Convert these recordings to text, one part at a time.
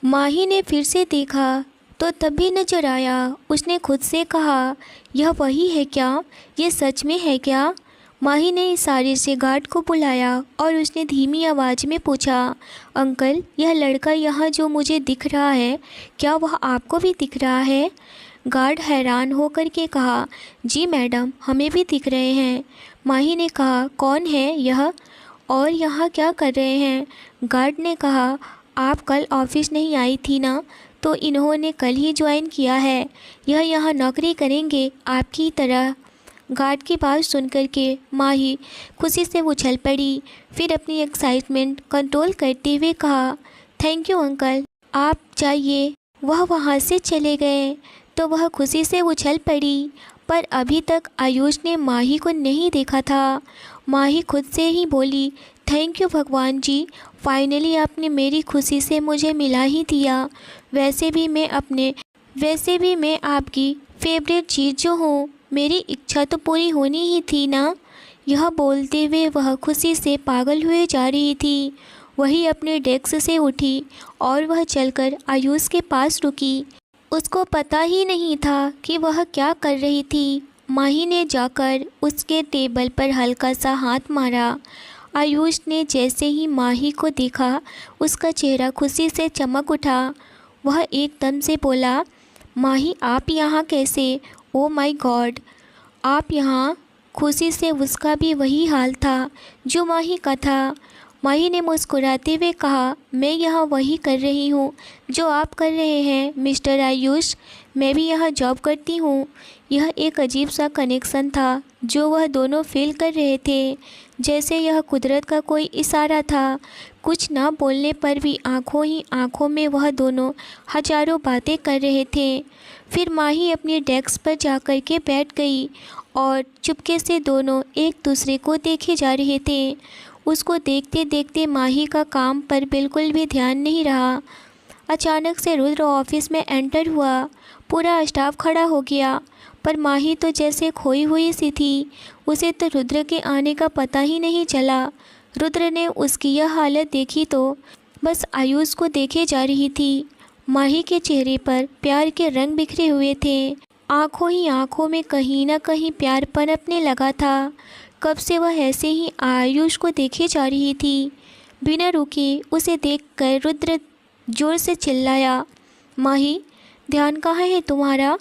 माही ने फिर से देखा तो तब भी नजर आया। उसने खुद से कहा, यह वही है क्या? ये सच में है क्या? माही ने इशारे से गार्ड को बुलाया और उसने धीमी आवाज़ में पूछा, अंकल, यह लड़का यहाँ जो मुझे दिख रहा है, क्या वह आपको भी दिख रहा है? गार्ड हैरान होकर के कहा, जी मैडम, हमें भी दिख रहे हैं। माही ने कहा, कौन है यह और यहाँ क्या कर रहे हैं? गार्ड ने कहा, आप कल ऑफिस नहीं आई थी ना, तो इन्होंने कल ही ज्वाइन किया है। यह यहाँ नौकरी करेंगे आपकी तरह। गार्ड की बात सुनकर के माही खुशी से उछल पड़ी। फिर अपनी एक्साइटमेंट कंट्रोल करते हुए कहा, थैंक यू अंकल, आप जाइए। वह वहाँ से चले गए तो वह खुशी से उछल पड़ी, पर अभी तक आयुष ने माही को नहीं देखा था। माही खुद से ही बोली, थैंक यू भगवान जी, फाइनली आपने मेरी खुशी से मुझे मिला ही दिया। वैसे भी मैं आपकी फेवरेट चीज़ जो हूँ, मेरी इच्छा तो पूरी होनी ही थी ना। यह बोलते हुए वह खुशी से पागल हुए जा रही थी। वही अपने डेस्क से उठी और वह चलकर आयुष के पास रुकी। उसको पता ही नहीं था कि वह क्या कर रही थी। माही ने जाकर उसके टेबल पर हल्का सा हाथ मारा। आयुष ने जैसे ही माही को देखा, उसका चेहरा खुशी से चमक उठा। वह एकदम से बोला, माही, आप यहाँ कैसे? ओ माय गॉड, आप यहाँ? खुशी से उसका भी वही हाल था जो माही का था। माही ने मुस्कुराते हुए कहा, मैं यहाँ वही कर रही हूँ जो आप कर रहे हैं मिस्टर आयुष। मैं भी यहाँ जॉब करती हूँ। यह एक अजीब सा कनेक्शन था जो वह दोनों फील कर रहे थे, जैसे यह कुदरत का कोई इशारा था। कुछ ना बोलने पर भी आंखों ही आंखों में वह दोनों हजारों बातें कर रहे थे। फिर माही अपनी डेस्क पर जाकर के बैठ गई और चुपके से दोनों एक दूसरे को देखे जा रहे थे। उसको देखते देखते माही का काम पर बिल्कुल भी ध्यान नहीं रहा। अचानक से रुद्र ऑफिस में एंटर हुआ। पूरा स्टाफ खड़ा हो गया, पर माही तो जैसे खोई हुई सी थी। उसे तो रुद्र के आने का पता ही नहीं चला। रुद्र ने उसकी यह हालत देखी तो बस आयुष को देखे जा रही थी। माही के चेहरे पर प्यार के रंग बिखरे हुए थे। आंखों ही आंखों में कहीं ना कहीं प्यार पनपने लगा था। कब से वह ऐसे ही आयुष को देखे जा रही थी। बिना रुके उसे देखकर रुद्र जोर से चिल्लाया, माही, ध्यान कहाँ है तुम्हारा?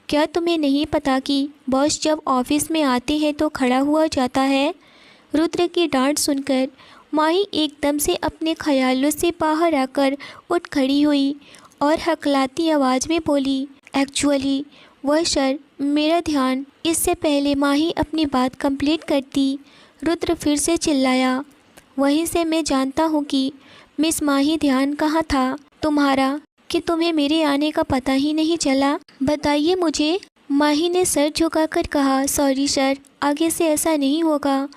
क्या तुम्हें नहीं पता कि बॉस जब ऑफिस में आते हैं तो खड़ा हुआ जाता है? रुद्र की डांट सुनकर माही एकदम से अपने ख्यालों से बाहर आकर उठ खड़ी हुई और हकलाती आवाज़ में बोली, एक्चुअली वह सर, मेरा ध्यान। इससे पहले माही अपनी बात कंप्लीट करती, रुद्र फिर से चिल्लाया, वहीं से मैं जानता हूँ कि मिस माही, ध्यान कहाँ था तुम्हारा कि तुम्हें मेरे आने का पता ही नहीं चला? बताइए मुझे। माही ने सर झुकाकर कहा, सॉरी सर, आगे से ऐसा नहीं होगा।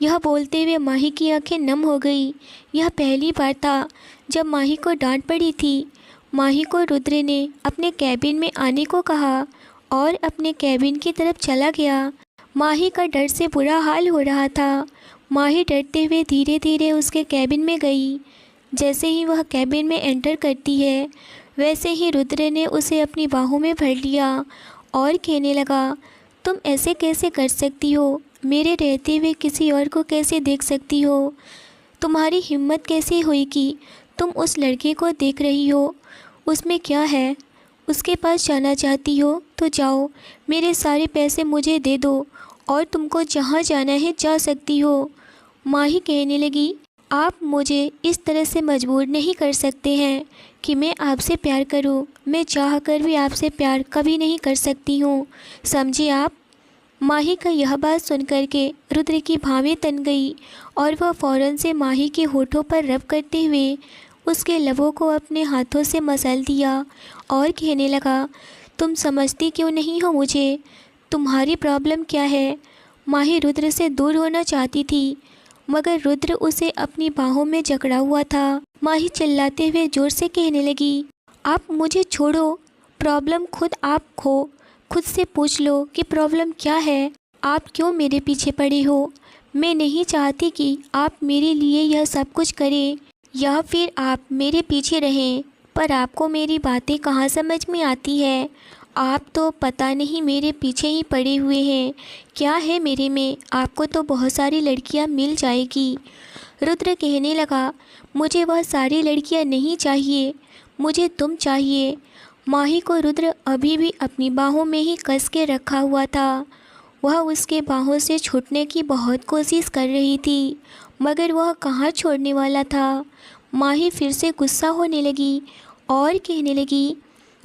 यह बोलते हुए माही की आंखें नम हो गई। यह पहली बार था जब माही को डांट पड़ी थी। माही को रुद्र ने अपने कैबिन में आने को कहा और अपने कैबिन की तरफ चला गया। माही का डर से बुरा हाल हो रहा था। माही डरते हुए धीरे धीरे उसके कैबिन में गई। जैसे ही वह कैबिन में एंटर करती है, वैसे ही रुद्र ने उसे अपनी बाहों में भर लिया और कहने लगा, तुम ऐसे कैसे कर सकती हो? मेरे रहते हुए किसी और को कैसे देख सकती हो? तुम्हारी हिम्मत कैसे हुई कि तुम उस लड़के को देख रही हो? उसमें क्या है? उसके पास जाना चाहती हो तो जाओ, मेरे सारे पैसे मुझे दे दो और तुमको जहाँ जाना है जा सकती हो। माही कहने लगी, आप मुझे इस तरह से मजबूर नहीं कर सकते हैं कि मैं आपसे प्यार करूं। मैं चाहकर भी आपसे प्यार कभी नहीं कर सकती हूं, समझे आप? माही का यह बात सुनकर के रुद्र की भावें तन गई और वह फ़ौरन से माही के होठों पर रब करते हुए उसके लबों को अपने हाथों से मसल दिया और कहने लगा, तुम समझती क्यों नहीं हो मुझे? तुम्हारी प्रॉब्लम क्या है? माही रुद्र से दूर होना चाहती थी, मगर रुद्र उसे अपनी बाहों में जकड़ा हुआ था। माही चिल्लाते हुए ज़ोर से कहने लगी, आप मुझे छोड़ो। प्रॉब्लम खुद आप हो। खुद से पूछ लो कि प्रॉब्लम क्या है। आप क्यों मेरे पीछे पड़े हो? मैं नहीं चाहती कि आप मेरे लिए यह सब कुछ करें या फिर आप मेरे पीछे रहें। पर आपको मेरी बातें कहाँ समझ में आती है। आप तो पता नहीं मेरे पीछे ही पड़े हुए हैं। क्या है मेरे में, आपको तो बहुत सारी लड़कियां मिल जाएगी। रुद्र कहने लगा, मुझे वह सारी लड़कियां नहीं चाहिए, मुझे तुम चाहिए। माही को रुद्र अभी भी अपनी बाहों में ही कस के रखा हुआ था। वह उसके बाहों से छूटने की बहुत कोशिश कर रही थी, मगर वह कहाँ छोड़ने वाला था। माही फिर से गुस्सा होने लगी और कहने लगी,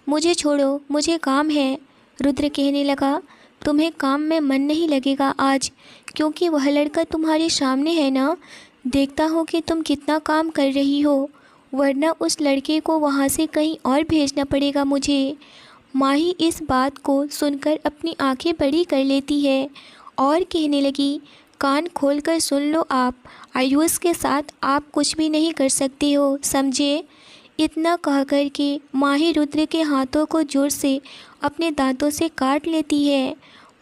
मुझे छोड़ो, मुझे काम है। रुद्र कहने लगा, तुम्हें काम में मन नहीं लगेगा आज, क्योंकि वह लड़का तुम्हारे सामने है ना। देखता हूँ कि तुम कितना काम कर रही हो, वरना उस लड़के को वहाँ से कहीं और भेजना पड़ेगा मुझे। माही इस बात को सुनकर अपनी आंखें बड़ी कर लेती है और कहने लगी, कान खोलकर सुन लो आप, आयुष के साथ आप कुछ भी नहीं कर सकते हो, समझे। इतना कह कर के माही रुद्र के हाथों को जोर से अपने दांतों से काट लेती है।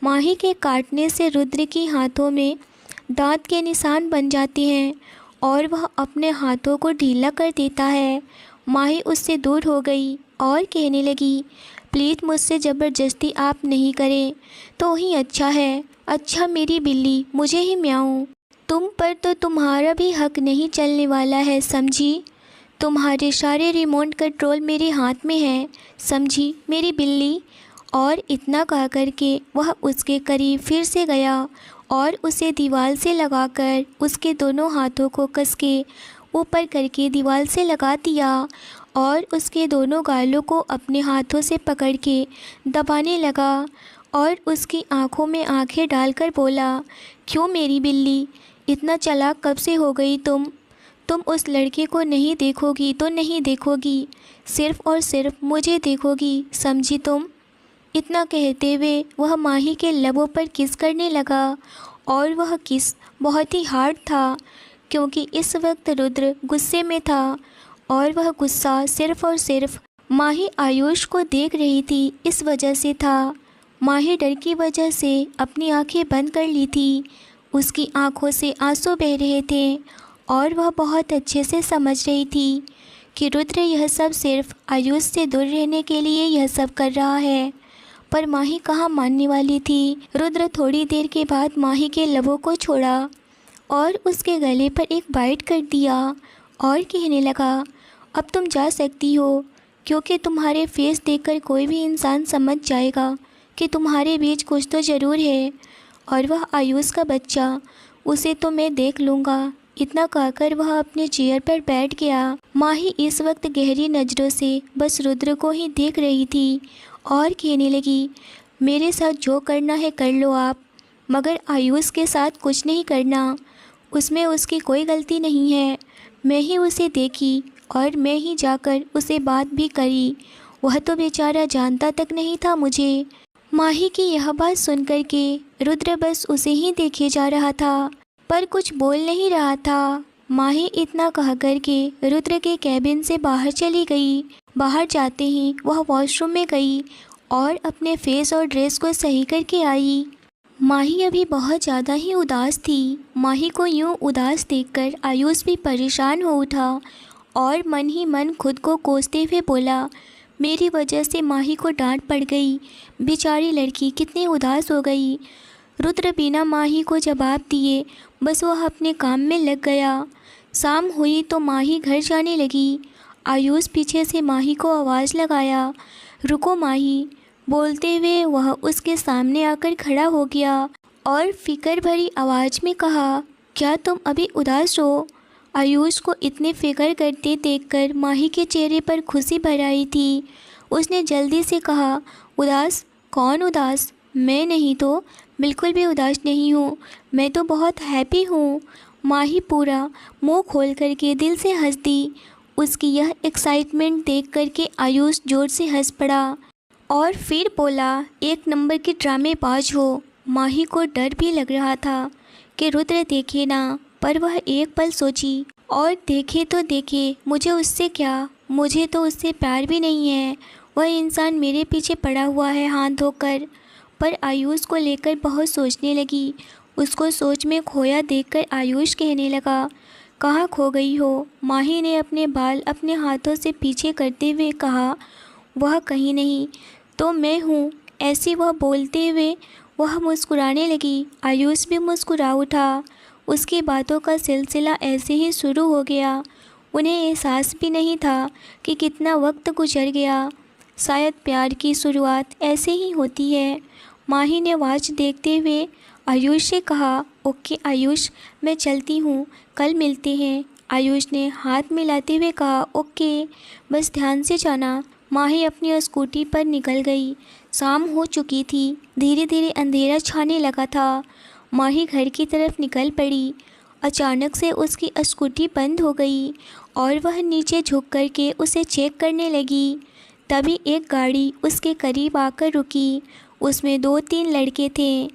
माही के काटने से रुद्र के हाथों में दांत के निशान बन जाते हैं और वह अपने हाथों को ढीला कर देता है। माही उससे दूर हो गई और कहने लगी, प्लीज़ मुझसे ज़बरदस्ती आप नहीं करें तो ही अच्छा है। अच्छा मेरी बिल्ली, मुझे ही म्याऊं। तुम पर तो तुम्हारा भी हक नहीं चलने वाला है, समझी। तुम्हारे सारे रिमोट कंट्रोल मेरे हाथ में है, समझी मेरी बिल्ली। और इतना कह कर के वह उसके करीब फिर से गया और उसे दीवार से लगाकर उसके दोनों हाथों को कस के ऊपर करके दीवार से लगा दिया और उसके दोनों गालों को अपने हाथों से पकड़ के दबाने लगा और उसकी आंखों में आंखें डालकर बोला, क्यों मेरी बिल्ली, इतना चालाक कब से हो गई तुम उस लड़के को नहीं देखोगी तो नहीं देखोगी, सिर्फ़ और सिर्फ मुझे देखोगी, समझी तुम। इतना कहते हुए वह माही के लबों पर किस करने लगा और वह किस बहुत ही हार्ड था, क्योंकि इस वक्त रुद्र गुस्से में था और वह गुस्सा सिर्फ़ और सिर्फ माही आयुष को देख रही थी इस वजह से था। माही डर की वजह से अपनी आंखें बंद कर ली थी, उसकी आंखों से आंसू बह रहे थे और वह बहुत अच्छे से समझ रही थी कि रुद्र यह सब सिर्फ आयुष से दूर रहने के लिए यह सब कर रहा है। पर माही कहाँ मानने वाली थी। रुद्र थोड़ी देर के बाद माही के लबों को छोड़ा और उसके गले पर एक बाइट कर दिया और कहने लगा, अब तुम जा सकती हो, क्योंकि तुम्हारे फेस देखकर कोई भी इंसान समझ जाएगा कि तुम्हारे बीच कुछ तो ज़रूर है, और वह आयुष का बच्चा, उसे तो मैं देख लूँगा। इतना कहकर वह अपने चेयर पर बैठ गया। माही इस वक्त गहरी नज़रों से बस रुद्र को ही देख रही थी और कहने लगी, मेरे साथ जो करना है कर लो आप, मगर आयुष के साथ कुछ नहीं करना, उसमें उसकी कोई गलती नहीं है। मैं ही उसे देखी और मैं ही जाकर उसे बात भी करी, वह तो बेचारा जानता तक नहीं था मुझे। माही की यह बात सुनकर के रुद्र बस उसे ही देखे जा रहा था, पर कुछ बोल नहीं रहा था। माही इतना कह कर के रुद्र के कैबिन से बाहर चली गई। बाहर जाते ही वह वॉशरूम में गई और अपने फेस और ड्रेस को सही करके आई। माही अभी बहुत ज़्यादा ही उदास थी। माही को यूँ उदास देखकर आयुष भी परेशान हो उठा और मन ही मन खुद को कोसते हुए बोला, मेरी वजह से माही को डांट पड़ गई, बेचारी लड़की कितनी उदास हो गई। रुद्र बिना माही को जवाब दिए बस वह अपने काम में लग गया। शाम हुई तो माही घर जाने लगी। आयुष पीछे से माही को आवाज़ लगाया, रुको माही। बोलते हुए वह उसके सामने आकर खड़ा हो गया और फिक्र भरी आवाज़ में कहा, क्या तुम अभी उदास हो। आयुष को इतने फिक्र करते देखकर माही के चेहरे पर खुशी भर आई थी। उसने जल्दी से कहा, उदास? कौन उदास? मैं नहीं तो, बिल्कुल भी उदास नहीं हूँ, मैं तो बहुत हैप्पी हूँ। माही पूरा मुंह खोल करके दिल से हंस दी। उसकी यह एक्साइटमेंट देख करके आयुष जोर से हंस पड़ा और फिर बोला, एक नंबर की ड्रामेबाज हो। माही को डर भी लग रहा था कि रुद्र देखे ना, पर वह एक पल सोची, और देखे तो देखे, मुझे उससे क्या, मुझे तो उससे प्यार भी नहीं है। वह इंसान मेरे पीछे पड़ा हुआ है हाथ धोकर। पर आयुष को लेकर बहुत सोचने लगी। उसको सोच में खोया देखकर आयुष कहने लगा, कहाँ खो गई हो? माही ने अपने बाल अपने हाथों से पीछे करते हुए कहा। वह कहीं नहीं तो मैं हूँ, ऐसी वह बोलते हुए वह मुस्कुराने लगी। आयुष भी मुस्कुरा उठा। उसकी बातों का सिलसिला ऐसे ही शुरू हो गया। उन्हें एहसास भी नहीं था कि कितना वक्त गुजर गया। शायद प्यार की शुरुआत ऐसे ही होती है। माही ने वॉच देखते हुए आयुष से कहा, ओके आयुष, मैं चलती हूँ, कल मिलते हैं। आयुष ने हाथ मिलाते हुए कहा, ओके, बस ध्यान से जाना। माही अपनी स्कूटी पर निकल गई। शाम हो चुकी थी। धीरे धीरे अंधेरा छाने लगा था। माही घर की तरफ निकल पड़ी। अचानक से उसकी स्कूटी बंद हो गई और वह नीचे झुक कर के उसे चेक करने लगी। तभी एक गाड़ी उसके करीब आकर रुकी। उसमें 2-3 लड़के थे।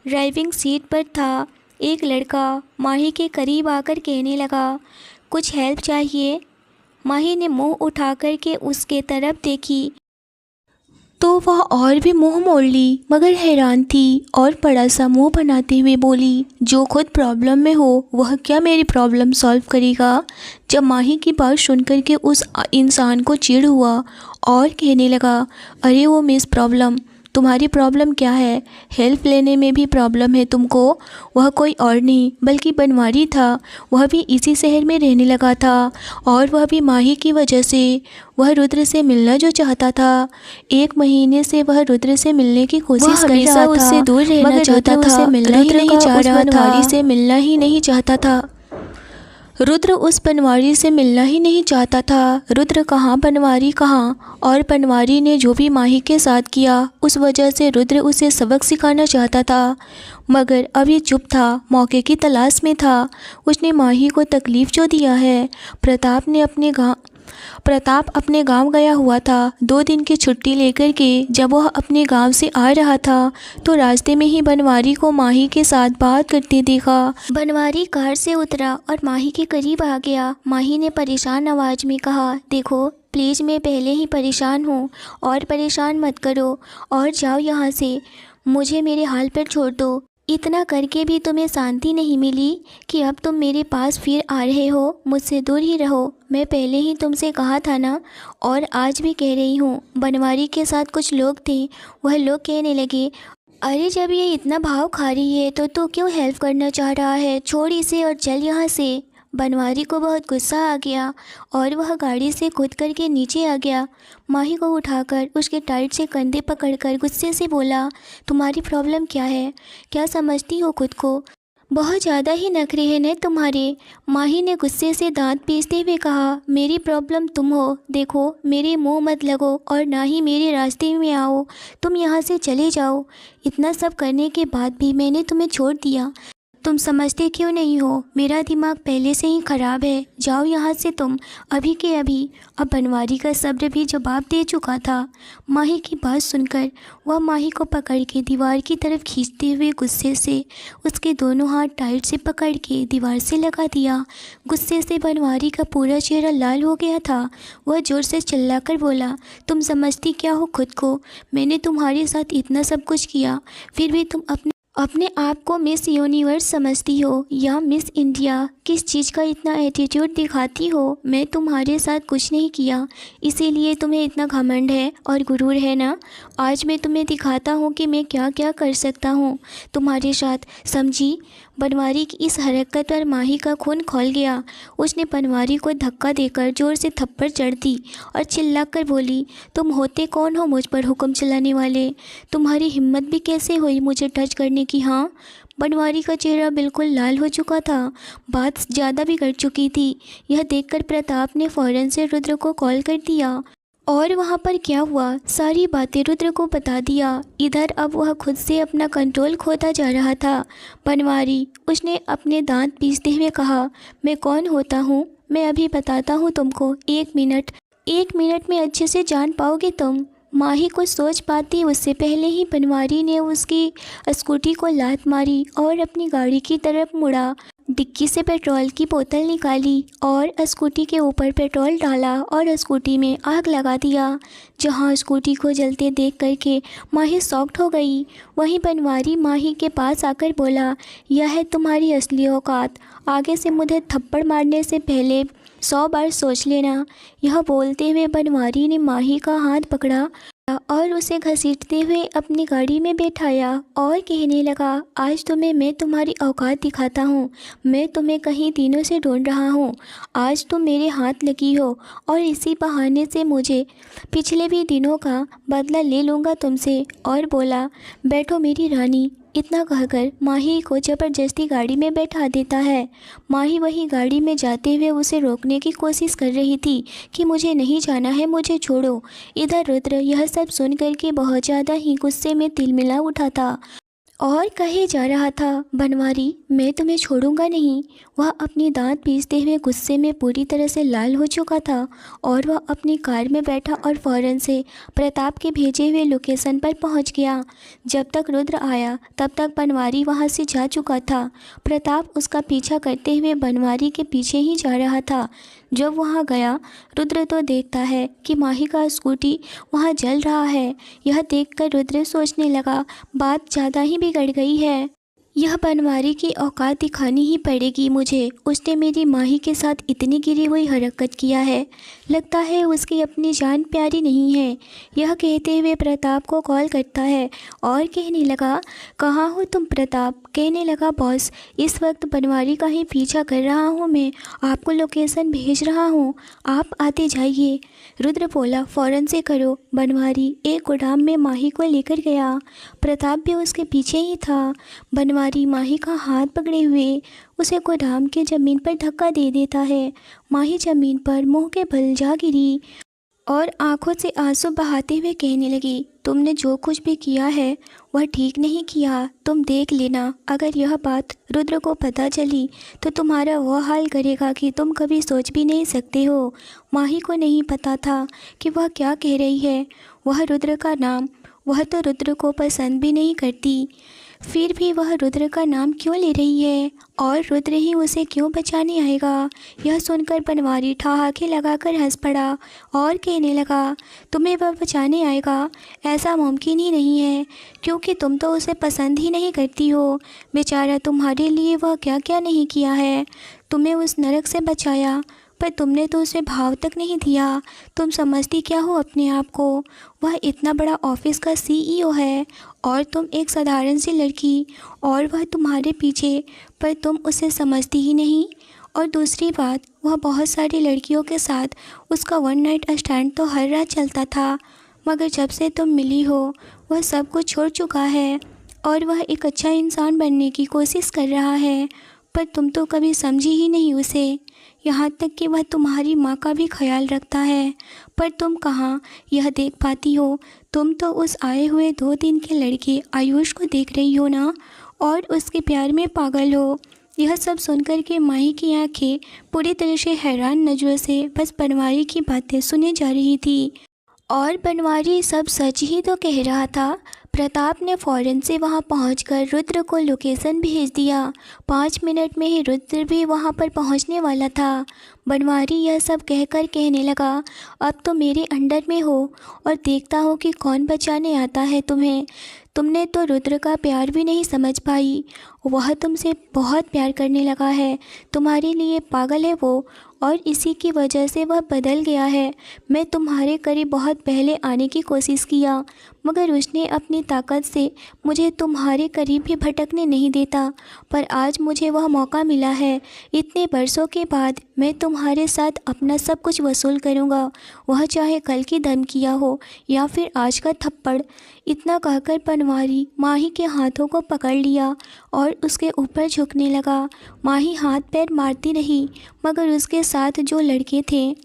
ड्राइविंग सीट पर था एक लड़का। माही के करीब आकर कहने लगा, कुछ हेल्प चाहिए? माही ने मुंह उठा कर के उसके तरफ देखी तो वह और भी मुंह मोड़ ली, मगर हैरान थी और बड़ा सा मुंह बनाते हुए बोली, जो खुद प्रॉब्लम में हो वह क्या मेरी प्रॉब्लम सॉल्व करेगा? जब माही की बात सुनकर के उस इंसान को चिढ़ हुआ और कहने लगा, अरे वो मिस प्रॉब्लम, तुम्हारी प्रॉब्लम क्या है? हेल्प लेने में भी प्रॉब्लम है तुमको? वह कोई और नहीं बल्कि बनवारी था। वह भी इसी शहर में रहने लगा था और वह भी माही की वजह से। वह रुद्र से मिलना जो चाहता था। 1 महीने से वह रुद्र से मिलने की कोशिश कर रहा था, उससे दूर रहना चाहता था, उसे मिलना ही नहीं चाह रहा था, बनवारी से मिलना ही नहीं चाहता था। रुद्र उस बनवारी से मिलना ही नहीं चाहता था। रुद्र कहाँ, बनवारी कहाँ? और बनवारी ने जो भी माही के साथ किया उस वजह से रुद्र उसे सबक सिखाना चाहता था, मगर अब ये चुप था, मौके की तलाश में था। उसने माही को तकलीफ़ जो दिया है। प्रताप अपने गांव गया हुआ था 2 दिन की छुट्टी लेकर के। जब वह अपने गांव से आ रहा था तो रास्ते में ही बनवारी को माही के साथ बात करते देखा। बनवारी कार से उतरा और माही के करीब आ गया। माही ने परेशान आवाज़ में कहा, देखो प्लीज़, मैं पहले ही परेशान हूँ और परेशान मत करो और जाओ यहाँ से, मुझे मेरे हाल पर छोड़ दो। इतना करके भी तुम्हें शांति नहीं मिली कि अब तुम मेरे पास फिर आ रहे हो? मुझसे दूर ही रहो, मैं पहले ही तुमसे कहा था ना, और आज भी कह रही हूँ। बनवारी के साथ कुछ लोग थे। वह लोग कहने लगे, अरे जब ये इतना भाव खा रही है तो तू क्यों हेल्प करना चाह रहा है? छोड़ इसे और चल यहाँ से। बनवारी को बहुत गुस्सा आ गया और वह गाड़ी से कूद करके नीचे आ गया। माही को उठाकर उसके टाइट से कंधे पकड़कर गुस्से से बोला, तुम्हारी प्रॉब्लम क्या है? क्या समझती हो खुद को? बहुत ज़्यादा ही नखरे हैं न तुम्हारे। माही ने गुस्से से दांत पीसते हुए कहा, मेरी प्रॉब्लम तुम हो। देखो मेरे मुंह मत लगो और ना ही मेरे रास्ते में आओ। तुम यहाँ से चले जाओ। इतना सब करने के बाद भी मैंने तुम्हें छोड़ दिया। तुम समझते क्यों नहीं हो? मेरा दिमाग पहले से ही ख़राब है। जाओ यहाँ से तुम, अभी के अभी। अब बनवारी का सब्र भी जवाब दे चुका था। माही की बात सुनकर वह माही को पकड़ के दीवार की तरफ खींचते हुए गुस्से से उसके दोनों हाथ टाइट से पकड़ के दीवार से लगा दिया। गुस्से से बनवारी का पूरा चेहरा लाल हो गया था। वह ज़ोर से चिल्लाकर बोला, तुम समझती क्या हो खुद को? मैंने तुम्हारे साथ इतना सब कुछ किया, फिर भी तुम अपने आप को मिस यूनिवर्स समझती हो या मिस इंडिया? किस चीज़ का इतना एटीट्यूड दिखाती हो? मैं तुम्हारे साथ कुछ नहीं किया, इसीलिए तुम्हें इतना घमंड है और गुरूर है ना? आज मैं तुम्हें दिखाता हूँ कि मैं क्या क्या कर सकता हूँ तुम्हारे साथ, समझी? बनवारी की इस हरकत पर माही का खून खौल गया। उसने बनवारी को धक्का देकर ज़ोर से थप्पड़ जड़ दी और चिल्लाकर बोली, तुम होते कौन हो मुझ पर हुक्म चलाने वाले? तुम्हारी हिम्मत भी कैसे हुई मुझे टच करने की? हाँ। बनवारी का चेहरा बिल्कुल लाल हो चुका था। बात ज़्यादा बिगड़ चुकी थी। यह देखकर प्रताप ने फ़ौरन से रुद्र को कॉल कर दिया और वहाँ पर क्या हुआ सारी बातें रुद्र को बता दिया। इधर अब वह खुद से अपना कंट्रोल खोता जा रहा था। बनवारी, उसने अपने दांत पीसते हुए कहा, मैं कौन होता हूँ? मैं अभी बताता हूँ तुमको। 1 मिनट में अच्छे से जान पाओगे तुम। माही कुछ सोच पाती उससे पहले ही बनवारी ने उसकी स्कूटी को लात मारी और अपनी गाड़ी की तरफ मुड़ा। डिक्की से पेट्रोल की बोतल निकाली और स्कूटी के ऊपर पेट्रोल डाला और स्कूटी में आग लगा दिया। जहां स्कूटी को जलते देख करके माही शॉक्ड हो गई। वहीं बनवारी माही के पास आकर बोला, यह है तुम्हारी असली औकात, आगे से मुझे थप्पड़ मारने से पहले 100 बार सोच लेना। यह बोलते हुए बनवारी ने माही का हाथ पकड़ा और उसे घसीटते हुए अपनी गाड़ी में बैठाया और कहने लगा, आज तुम्हें मैं तुम्हारी औकात दिखाता हूँ। मैं तुम्हें कहीं दिनों से ढूंढ रहा हूँ। आज तुम मेरे हाथ लगी हो और इसी बहाने से मुझे पिछले भी दिनों का बदला ले लूँगा तुमसे। और बोला, बैठो मेरी रानी। इतना कहकर माही को ज़बरदस्ती गाड़ी में बैठा देता है। माही वही गाड़ी में जाते हुए उसे रोकने की कोशिश कर रही थी कि मुझे नहीं जाना है, मुझे छोड़ो। इधर रुद्र यह सब सुन करके बहुत ज़्यादा ही गुस्से में तिलमिला उठा था और कहे जा रहा था, बनवारी मैं तुम्हें छोड़ूंगा नहीं। वह अपनी दांत पीसते हुए गुस्से में पूरी तरह से लाल हो चुका था और वह अपनी कार में बैठा और फ़ौरन से प्रताप के भेजे हुए लोकेशन पर पहुंच गया। जब तक रुद्र आया तब तक बनवारी वहां से जा चुका था। प्रताप उसका पीछा करते हुए बनवारी के पीछे ही जा रहा था। जब वहां गया, रुद्र तो देखता है कि माही का स्कूटी वहां जल रहा है। यह देखकर रुद्र सोचने लगा, बात ज़्यादा ही बिगड़ गई है। यह बनवारी की औकात दिखानी ही पड़ेगी मुझे। उसने मेरी माही के साथ इतनी गिरी हुई हरकत किया है, लगता है उसकी अपनी जान प्यारी नहीं है। यह कहते हुए प्रताप को कॉल करता है और कहने लगा, कहाँ हो तुम प्रताप? कहने लगा, बॉस इस वक्त बनवारी का ही पीछा कर रहा हूँ मैं, आपको लोकेशन भेज रहा हूँ, आप आते जाइए। रुद्र बोला, फ़ौरन से करो। बनवारी एक गोदाम में माही को लेकर गया। प्रताप भी उसके पीछे ही था। बनवारी माही का हाथ पकड़े हुए उसे गोदाम के ज़मीन पर धक्का दे देता है। माही ज़मीन पर मुंह के बल जा गिरी और आंखों से आंसू बहाते हुए कहने लगी, तुमने जो कुछ भी किया है वह ठीक नहीं किया। तुम देख लेना, अगर यह बात रुद्र को पता चली तो तुम्हारा वह हाल करेगा कि तुम कभी सोच भी नहीं सकते हो। माही को नहीं पता था कि वह क्या कह रही है। वह रुद्र का नाम, वह तो रुद्र को पसंद भी नहीं करती, फिर भी वह रुद्र का नाम क्यों ले रही है और रुद्र ही उसे क्यों बचाने आएगा? यह सुनकर बनवारी ठहाके लगाकर हंस पड़ा और कहने लगा, तुम्हें वह बचाने आएगा? ऐसा मुमकिन ही नहीं है, क्योंकि तुम तो उसे पसंद ही नहीं करती हो। बेचारा तुम्हारे लिए वह क्या क्या नहीं किया है। तुम्हें उस नरक से बचाया, पर तुमने तो उसे भाव तक नहीं दिया। तुम समझती क्या हो अपने आप को? वह इतना बड़ा ऑफिस का सीईओ है और तुम एक साधारण सी लड़की, और वह तुम्हारे पीछे, पर तुम उसे समझती ही नहीं। और दूसरी बात, वह बहुत सारी लड़कियों के साथ उसका वन नाइट स्टैंड तो हर रात चलता था, मगर जब से तुम मिली हो वह सब कुछ छोड़ चुका है और वह एक अच्छा इंसान बनने की कोशिश कर रहा है, पर तुम तो कभी समझी ही नहीं उसे। यहाँ तक कि वह तुम्हारी माँ का भी ख्याल रखता है, पर तुम कहाँ यह देख पाती हो? तुम तो उस आए हुए 2 दिन के लड़के आयुष को देख रही हो ना, और उसके प्यार में पागल हो। यह सब सुनकर के माही की आंखें पूरी तरह से हैरान नजरों से बस बनवारी की बातें सुने जा रही थी। और बनवारी सब सच ही तो कह रहा था। प्रताप ने फ़ौरन से वहां पहुंचकर रुद्र को लोकेशन भेज दिया। 5 मिनट में ही रुद्र भी वहां पर पहुंचने वाला था। बनवारी यह सब कहकर कहने लगा, अब तो मेरे अंडर में हो और देखता हो कि कौन बचाने आता है तुम्हें। तुमने तो रुद्र का प्यार भी नहीं समझ पाई, वह तुमसे बहुत प्यार करने लगा है, तुम्हारे लिए पागल है वो, और इसी की वजह से वह बदल गया है। मैं तुम्हारे करीब बहुत पहले आने की कोशिश किया, मगर उसने अपनी ताकत से मुझे तुम्हारे करीब भी भटकने नहीं देता, पर आज मुझे वह मौका मिला है। इतने बरसों के बाद मैं तुम्हारे साथ अपना सब कुछ वसूल करूँगा, वह चाहे कल की धमकियाँ हो या फिर आज का थप्पड़। इतना कहकर बनवारी माही के हाथों को पकड़ लिया और उसके ऊपर झुकने लगा। माही हाथ पैर मारती रही, मगर उसके साथ जो लड़के थे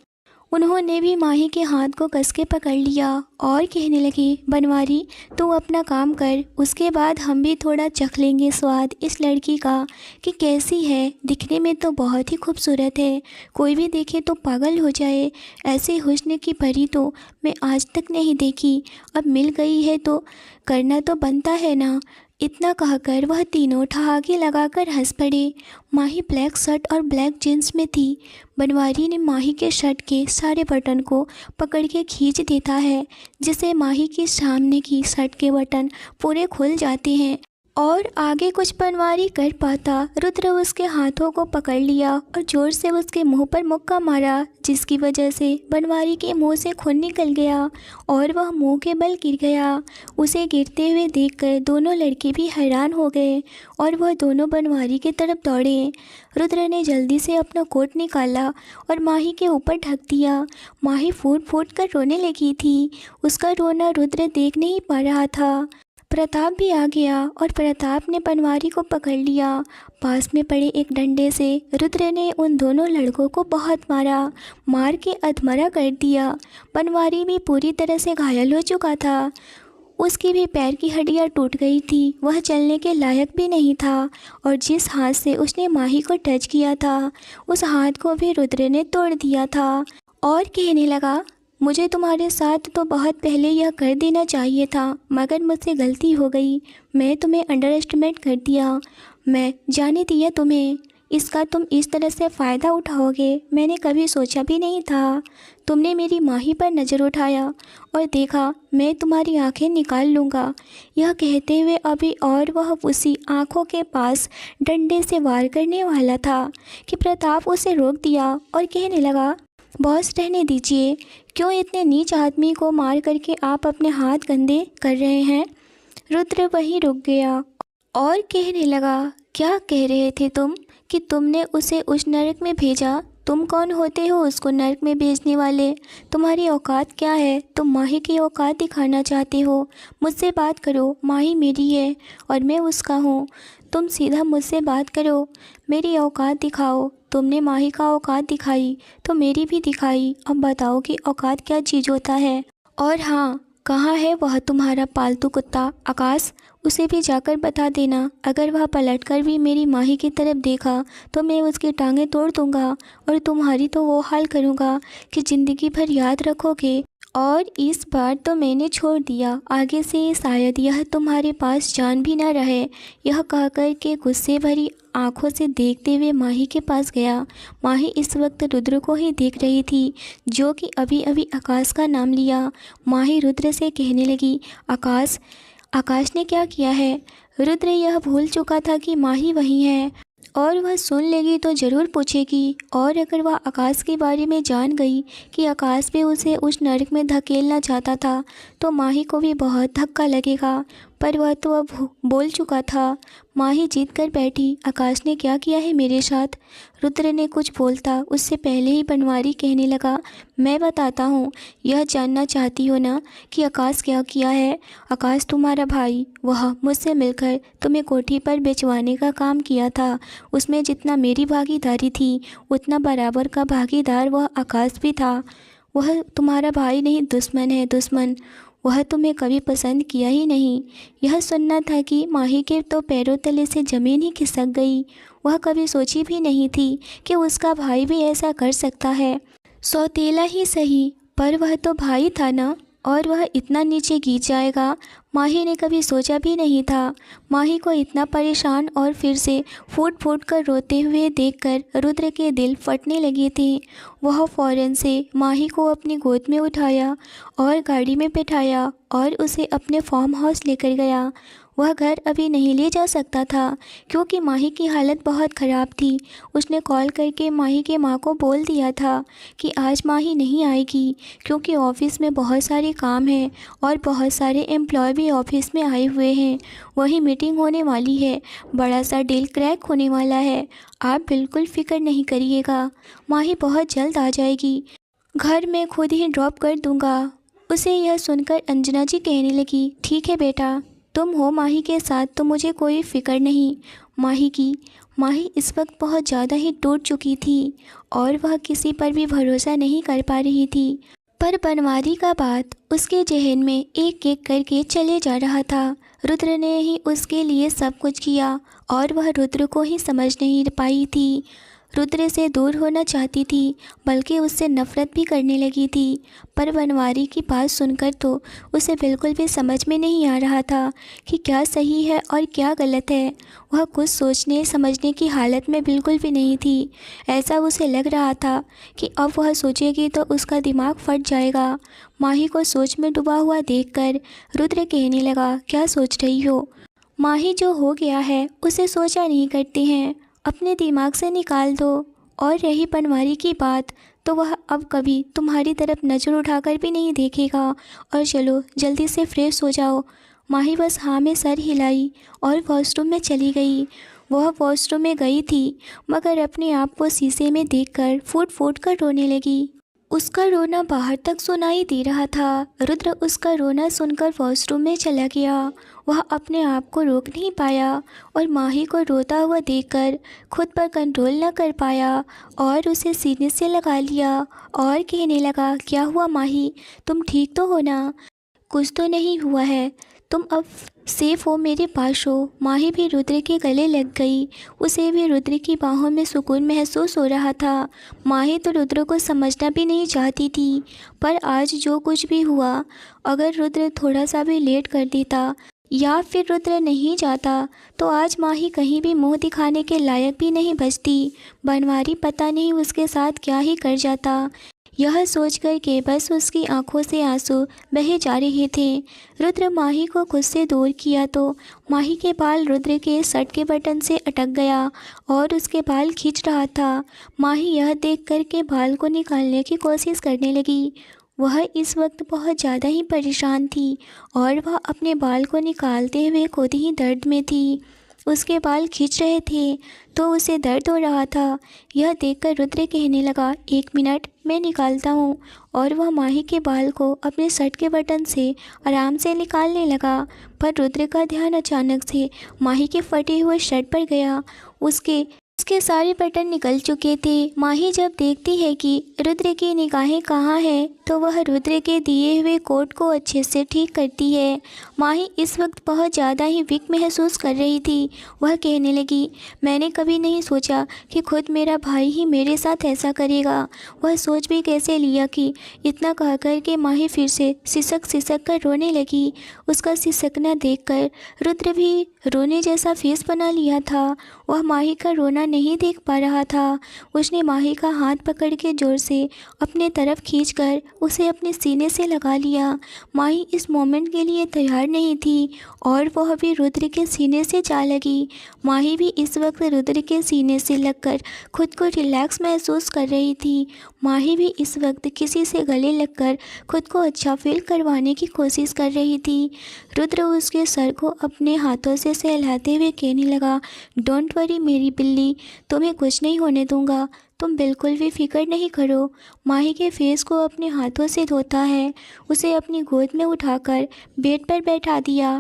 उन्होंने भी माही के हाथ को कस के पकड़ लिया और कहने लगे, बनवारी तू अपना काम कर, उसके बाद हम भी थोड़ा चख लेंगे स्वाद इस लड़की का कि कैसी है। दिखने में तो बहुत ही खूबसूरत है, कोई भी देखे तो पागल हो जाए। ऐसे हुस्न की परी तो मैं आज तक नहीं देखी, अब मिल गई है तो करना तो बनता है ना। इतना कहकर वह तीनों ठहाके लगाकर हंस पड़े। माही ब्लैक शर्ट और ब्लैक जीन्स में थी। बनवारी ने माही के शर्ट के सारे बटन को पकड़ के खींच देता है, जिससे माही की सामने की शर्ट के बटन पूरे खुल जाते हैं और आगे कुछ बनवारी कर पाता। रुद्र उसके हाथों को पकड़ लिया और ज़ोर से उसके मुंह पर मुक्का मारा, जिसकी वजह से बनवारी के मुंह से खून निकल गया और वह मुंह के बल गिर गया। उसे गिरते हुए देखकर दोनों लड़के भी हैरान हो गए और वह दोनों बनवारी की तरफ दौड़े। रुद्र ने जल्दी से अपना कोट निकाला और माही के ऊपर ढक दिया। माही फूट फूट कर रोने लगी थी। उसका रोना रुद्र देख नहीं पा रहा था। प्रताप भी आ गया और प्रताप ने बनवारी को पकड़ लिया। पास में पड़े एक डंडे से रुद्र ने उन दोनों लड़कों को बहुत मारा, मार के अधमरा कर दिया। बनवारी भी पूरी तरह से घायल हो चुका था। उसकी भी पैर की हड्डियां टूट गई थी, वह चलने के लायक भी नहीं था और जिस हाथ से उसने माही को टच किया था उस हाथ को भी रुद्र ने तोड़ दिया था और कहने लगा, मुझे तुम्हारे साथ तो बहुत पहले यह कर देना चाहिए था, मगर मुझसे गलती हो गई। मैं तुम्हें अंडर एस्टिमेट कर दिया, मैं जाने दिया तुम्हें। इसका तुम इस तरह से फ़ायदा उठाओगे मैंने कभी सोचा भी नहीं था। तुमने मेरी माही पर नज़र उठाया और देखा मैं तुम्हारी आंखें निकाल लूँगा। यह कहते हुए अभी और वह उसी आंखों के पास डंडे से वार करने वाला था कि प्रताप उसे रोक दिया और कहने लगा, बॉस रहने दीजिए, क्यों इतने नीच आदमी को मार करके आप अपने हाथ गंदे कर रहे हैं। रुद्र वहीं रुक गया और कहने लगा, क्या कह रहे थे तुम कि तुमने उसे उस नरक में भेजा? तुम कौन होते हो उसको नरक में भेजने वाले? तुम्हारी औकात क्या है? तुम माही की औकात दिखाना चाहते हो? मुझसे बात करो, माही मेरी है और मैं उसका हूँ। तुम सीधा मुझसे बात करो, मेरी औकात दिखाओ। तुमने माही का औकात दिखाई तो मेरी भी दिखाई। अब बताओ कि औकात क्या चीज़ होता है। और हाँ, कहाँ है वह तुम्हारा पालतू कुत्ता आकाश? उसे भी जाकर बता देना। अगर वह पलटकर भी मेरी माही की तरफ देखा तो मैं उसकी टांगें तोड़ दूँगा और तुम्हारी तो वो हाल करूँगा कि ज़िंदगी भर याद रखोगे। और इस बार तो मैंने छोड़ दिया, आगे से शायद यह तुम्हारे पास जान भी ना रहे। यह कहकर के गुस्से भरी आंखों से देखते हुए माही के पास गया। माही इस वक्त रुद्र को ही देख रही थी, जो कि अभी अभी आकाश का नाम लिया। माही रुद्र से कहने लगी, आकाश, आकाश ने क्या किया है? रुद्र यह भूल चुका था कि माही वही है और वह सुन लेगी तो ज़रूर पूछेगी, और अगर वह आकाश के बारे में जान गई कि आकाश भी उसे उस नरक में धकेलना चाहता था तो माही को भी बहुत धक्का लगेगा। पर वह तो अब बोल चुका था। माही जीत कर बैठी, आकाश ने क्या किया है मेरे साथ? रुद्र ने कुछ बोलता उससे पहले ही बनवारी कहने लगा, मैं बताता हूँ। यह जानना चाहती हो ना कि आकाश क्या किया है? आकाश तुम्हारा भाई, वह मुझसे मिलकर तुम्हें कोठी पर बेचवाने का काम किया था। उसमें जितना मेरी भागीदारी थी उतना बराबर का भागीदार वह आकाश भी था। वह तुम्हारा भाई नहीं, दुश्मन है, दुश्मन। वह तुम्हें कभी पसंद किया ही नहीं। यह सुनना था कि माही के तो पैरों तले से ज़मीन ही खिसक गई। वह कभी सोची भी नहीं थी कि उसका भाई भी ऐसा कर सकता है। सौतेला ही सही, पर वह तो भाई था ना, और वह इतना नीचे गिर जाएगा माही ने कभी सोचा भी नहीं था। माही को इतना परेशान और फिर से फूट फूट कर रोते हुए देखकर रुद्र के दिल फटने लगे थे। वह फ़ौरन से माही को अपनी गोद में उठाया और गाड़ी में बैठाया और उसे अपने फार्म हाउस लेकर गया। वह घर अभी नहीं ले जा सकता था क्योंकि माही की हालत बहुत ख़राब थी। उसने कॉल करके माही के माँ को बोल दिया था कि आज माही नहीं आएगी क्योंकि ऑफ़िस में बहुत सारे काम हैं और बहुत सारे एम्प्लॉय भी ऑफ़िस में आए हुए हैं। वही मीटिंग होने वाली है, बड़ा सा डील क्रैक होने वाला है। आप बिल्कुल फ़िक्र नहीं करिएगा, माही बहुत जल्द आ जाएगी। घर में खुद ही ड्रॉप कर दूँगा। उसे यह सुनकर अंजना जी कहने लगी, ठीक है बेटा, तुम हो माही के साथ तो मुझे कोई फ़िक्र नहीं। माही की माही इस वक्त बहुत ज़्यादा ही टूट चुकी थी और वह किसी पर भी भरोसा नहीं कर पा रही थी। पर बनवारी का बात उसके जहन में एक एक करके चले जा रहा था। रुद्र ने ही उसके लिए सब कुछ किया और वह रुद्र को ही समझ नहीं पाई थी। रुद्र से दूर होना चाहती थी, बल्कि उससे नफ़रत भी करने लगी थी। पर बनवारी की बात सुनकर तो उसे बिल्कुल भी समझ में नहीं आ रहा था कि क्या सही है और क्या गलत है। वह कुछ सोचने समझने की हालत में बिल्कुल भी नहीं थी। ऐसा उसे लग रहा था कि अब वह सोचेगी तो उसका दिमाग फट जाएगा। माही को सोच में डूबा हुआ देखकर रुद्र कहने लगा, क्या सोच रही हो? माही, जो हो गया है उसे सोचा नहीं करते हैं, अपने दिमाग से निकाल दो। और रही बनवारी की बात, तो वह अब कभी तुम्हारी तरफ नज़र उठाकर भी नहीं देखेगा। और चलो जल्दी से फ्रेश हो जाओ। माही बस हाँ में सर हिलाई और वॉशरूम में चली गई। वह वॉशरूम में गई थी, मगर अपने आप को शीशे में देखकर फूट फूट कर रोने लगी। उसका रोना बाहर तक सुनाई दे रहा था। रुद्र उसका रोना सुनकर वॉशरूम में चला गया। वह अपने आप को रोक नहीं पाया और माही को रोता हुआ देखकर खुद पर कंट्रोल न कर पाया और उसे सीने से लगा लिया और कहने लगा, क्या हुआ माही, तुम ठीक तो हो ना? कुछ तो नहीं हुआ है, तुम अब सेफ हो, मेरे पास हो। माही भी रुद्र के गले लग गई। उसे भी रुद्र की बाहों में सुकून महसूस हो रहा था। माही तो रुद्र को समझना भी नहीं चाहती थी, पर आज जो कुछ भी हुआ, अगर रुद्र थोड़ा सा भी लेट कर देता या फिर रुद्र नहीं जाता तो आज माही कहीं भी मुंह दिखाने के लायक भी नहीं बचती। बनवारी पता नहीं उसके साथ क्या ही कर जाता। यह सोचकर के बस उसकी आंखों से आंसू बहे जा रहे थे। रुद्र माही को खुद से दूर किया तो माही के बाल रुद्र के शर्ट के बटन से अटक गया और उसके बाल खींच रहा था। माही यह देख कर के बाल को निकालने की कोशिश करने लगी। वह इस वक्त बहुत ज़्यादा ही परेशान थी और वह अपने बाल को निकालते हुए खुद ही दर्द में थी। उसके बाल खींच रहे थे तो उसे दर्द हो रहा था। यह देखकर रुद्र कहने लगा, 1 मिनट, मैं निकालता हूँ। और वह माही के बाल को अपने शर्ट के बटन से आराम से निकालने लगा। पर रुद्र का ध्यान अचानक से माही के फटे हुए शर्ट पर गया। उसके सारे बटन निकल चुके थे। माही जब देखती है कि रुद्र की निगाहें कहाँ हैं, तो वह रुद्र के दिए हुए कोट को अच्छे से ठीक करती है। माही इस वक्त बहुत ज़्यादा ही वीक महसूस कर रही थी। वह कहने लगी, मैंने कभी नहीं सोचा कि खुद मेरा भाई ही मेरे साथ ऐसा करेगा। वह सोच भी कैसे लिया कि इतना कह कर के माही फिर से सिसक सिसक कर रोने लगी। उसका सिसकना देखकर रुद्र भी रोने जैसा फेस बना लिया था। वह माही का रोना नहीं देख पा रहा था। उसने माही का हाथ पकड़ के जोर से अपने तरफ खींचकर उसे अपने सीने से लगा लिया। माही इस मोमेंट के लिए तैयार नहीं थी और वह भी रुद्र के सीने से जा लगी। माही भी इस वक्त रुद्र के सीने से लगकर खुद को रिलैक्स महसूस कर रही थी। माही भी इस वक्त किसी से गले लगकर खुद को अच्छा फील करवाने की कोशिश कर रही थी। रुद्र उसके सर को अपने हाथों से सहलाते हुए कहने लगा, डोंट वरी मेरी बिल्ली, तुम्हें कुछ नहीं होने दूंगा, तुम बिल्कुल भी फिक्र नहीं करो। माही के फेस को अपने हाथों से धोता है, उसे अपनी गोद में उठाकर बेड पर बैठा दिया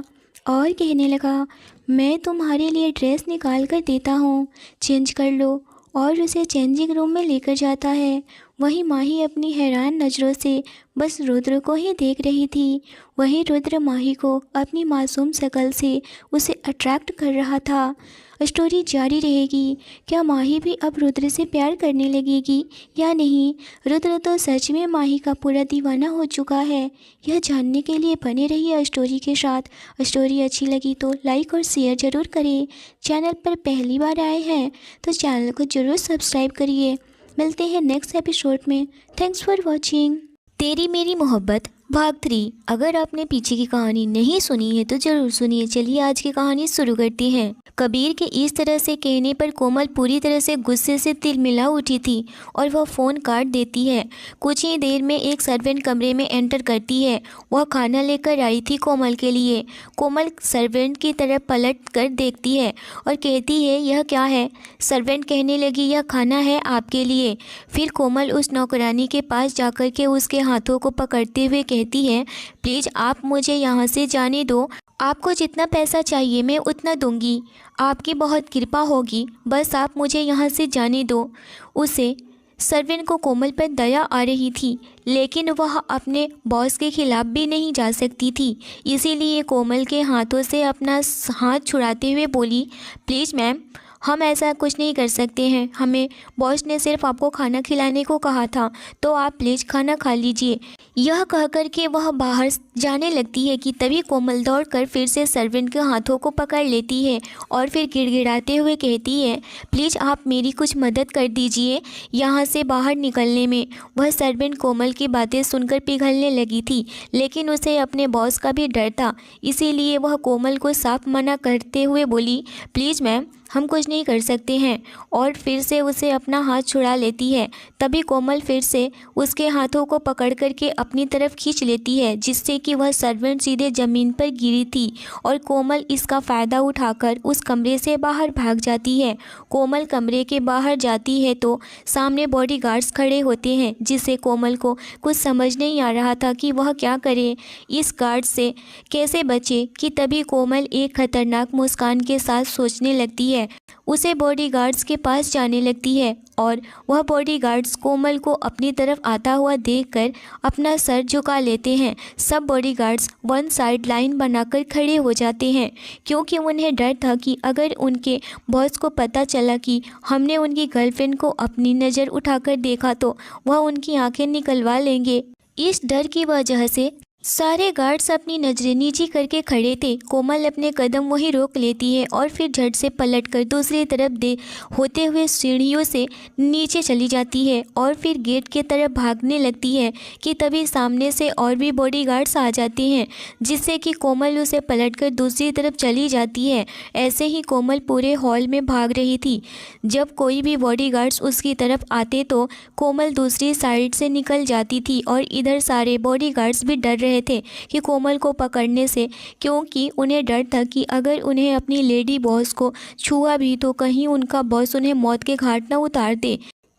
और कहने लगा, मैं तुम्हारे लिए ड्रेस निकाल कर देता हूँ, चेंज कर लो। और उसे चेंजिंग रूम में लेकर जाता है। वहीं माही अपनी हैरान नज़रों से बस रुद्र को ही देख रही थी। वहीं रुद्र माही को अपनी मासूम शक्ल से उसे अट्रैक्ट कर रहा था। स्टोरी जारी रहेगी। क्या माही भी अब रुद्र से प्यार करने लगेगी या नहीं? रुद्र तो सच में माही का पूरा दीवाना हो चुका है। यह जानने के लिए बने रहिए स्टोरी के साथ। स्टोरी अच्छी लगी तो लाइक और शेयर ज़रूर करें। चैनल पर पहली बार आए हैं तो चैनल को ज़रूर सब्सक्राइब करिए। मिलते हैं नेक्स्ट एपिसोड में। Thanks for watching. तेरी मेरी मोहब्बत भाग 3। अगर आपने पीछे की कहानी नहीं सुनी है तो ज़रूर सुनिए। चलिए आज की कहानी शुरू करते हैं। कबीर के इस तरह से कहने पर कोमल पूरी तरह से गुस्से से तिलमिला उठी थी और वह फ़ोन काट देती है। कुछ ही देर में एक सर्वेंट कमरे में एंटर करती है। वह खाना लेकर आई थी कोमल के लिए। कोमल सर्वेंट की तरफ पलट कर देखती है और कहती है, यह क्या है? सर्वेंट कहने लगी, यह खाना है आपके लिए। फिर कोमल उस नौकरानी के पास जाकर के उसके हाथों को पकड़ते हुए कहती है, प्लीज़ आप मुझे यहाँ से जाने दो आपको जितना पैसा चाहिए मैं उतना दूंगी, आपकी बहुत कृपा होगी, बस आप मुझे यहाँ से जाने दो। उसे सर्वेंट को कोमल पर दया आ रही थी, लेकिन वह अपने बॉस के खिलाफ भी नहीं जा सकती थी। इसीलिए कोमल के हाथों से अपना हाथ छुड़ाते हुए बोली, प्लीज़ मैम, हम ऐसा कुछ नहीं कर सकते हैं। हमें बॉस ने सिर्फ आपको खाना खिलाने को कहा था, तो आप प्लीज़ खाना खा लीजिए। यह कहकर के वह बाहर जाने लगती है कि तभी कोमल दौड़कर फिर से सर्वेंट के हाथों को पकड़ लेती है और फिर गिड़गिड़ाते हुए कहती है, प्लीज़ आप मेरी कुछ मदद कर दीजिए यहाँ से बाहर निकलने में। वह सर्वेंट कोमल की बातें सुनकर पिघलने लगी थी, लेकिन उसे अपने बॉस का भी डर था। इसीलिए वह कोमल को साफ मना करते हुए बोली, प्लीज़ मैम, हम कुछ नहीं कर सकते हैं, और फिर से उसे अपना हाथ छुड़ा लेती है। तभी कोमल फिर से उसके हाथों को पकड़ करके अपनी तरफ खींच लेती है, जिससे कि वह सर्वेंट सीधे ज़मीन पर गिरी थी और कोमल इसका फ़ायदा उठाकर उस कमरे से बाहर भाग जाती है। कोमल कमरे के बाहर जाती है तो सामने बॉडीगार्ड्स खड़े होते हैं, जिससे कोमल को कुछ समझ नहीं आ रहा था कि वह क्या करे, इस गार्ड से कैसे बचे। कि तभी कोमल एक खतरनाक मुस्कान के साथ सोचने लगती है। उसे बॉडीगार्ड्स के पास जाने लगती है और वह बॉडीगार्ड्स कोमल को अपनी तरफ आता हुआ देखकर अपना सर झुका लेते हैं। सब बॉडीगार्ड्स वन साइड लाइन बनाकर खड़े हो जाते हैं, क्योंकि उन्हें डर था कि अगर उनके बॉस को पता चला कि हमने उनकी गर्लफ्रेंड को अपनी नज़र उठाकर देखा तो वह उनकी आंखें निकलवा लेंगे। इस डर की वजह से सारे गार्ड्स अपनी नज़रें नीची करके खड़े थे। कोमल अपने कदम वहीं रोक लेती है और फिर झट से पलटकर दूसरी तरफ होते हुए सीढ़ियों से नीचे चली जाती है और फिर गेट के तरफ भागने लगती है। कि तभी सामने से और भी बॉडीगार्ड्स आ जाते हैं, जिससे कि कोमल उसे पलटकर दूसरी तरफ चली जाती है। ऐसे ही कोमल पूरे हॉल में भाग रही थी। जब कोई भी बॉडीगार्ड्स उसकी तरफ आते तो कोमल दूसरी साइड से निकल जाती थी और इधर सारे बॉडीगार्ड्स भी डर रहे थे कि कोमल को पकड़ने से, क्योंकि उन्हें डर था कि अगर उन्हें अपनी लेडी बॉस को छुआ भी तो कहीं उनका बॉस उन्हें मौत के घाट न उतार दे।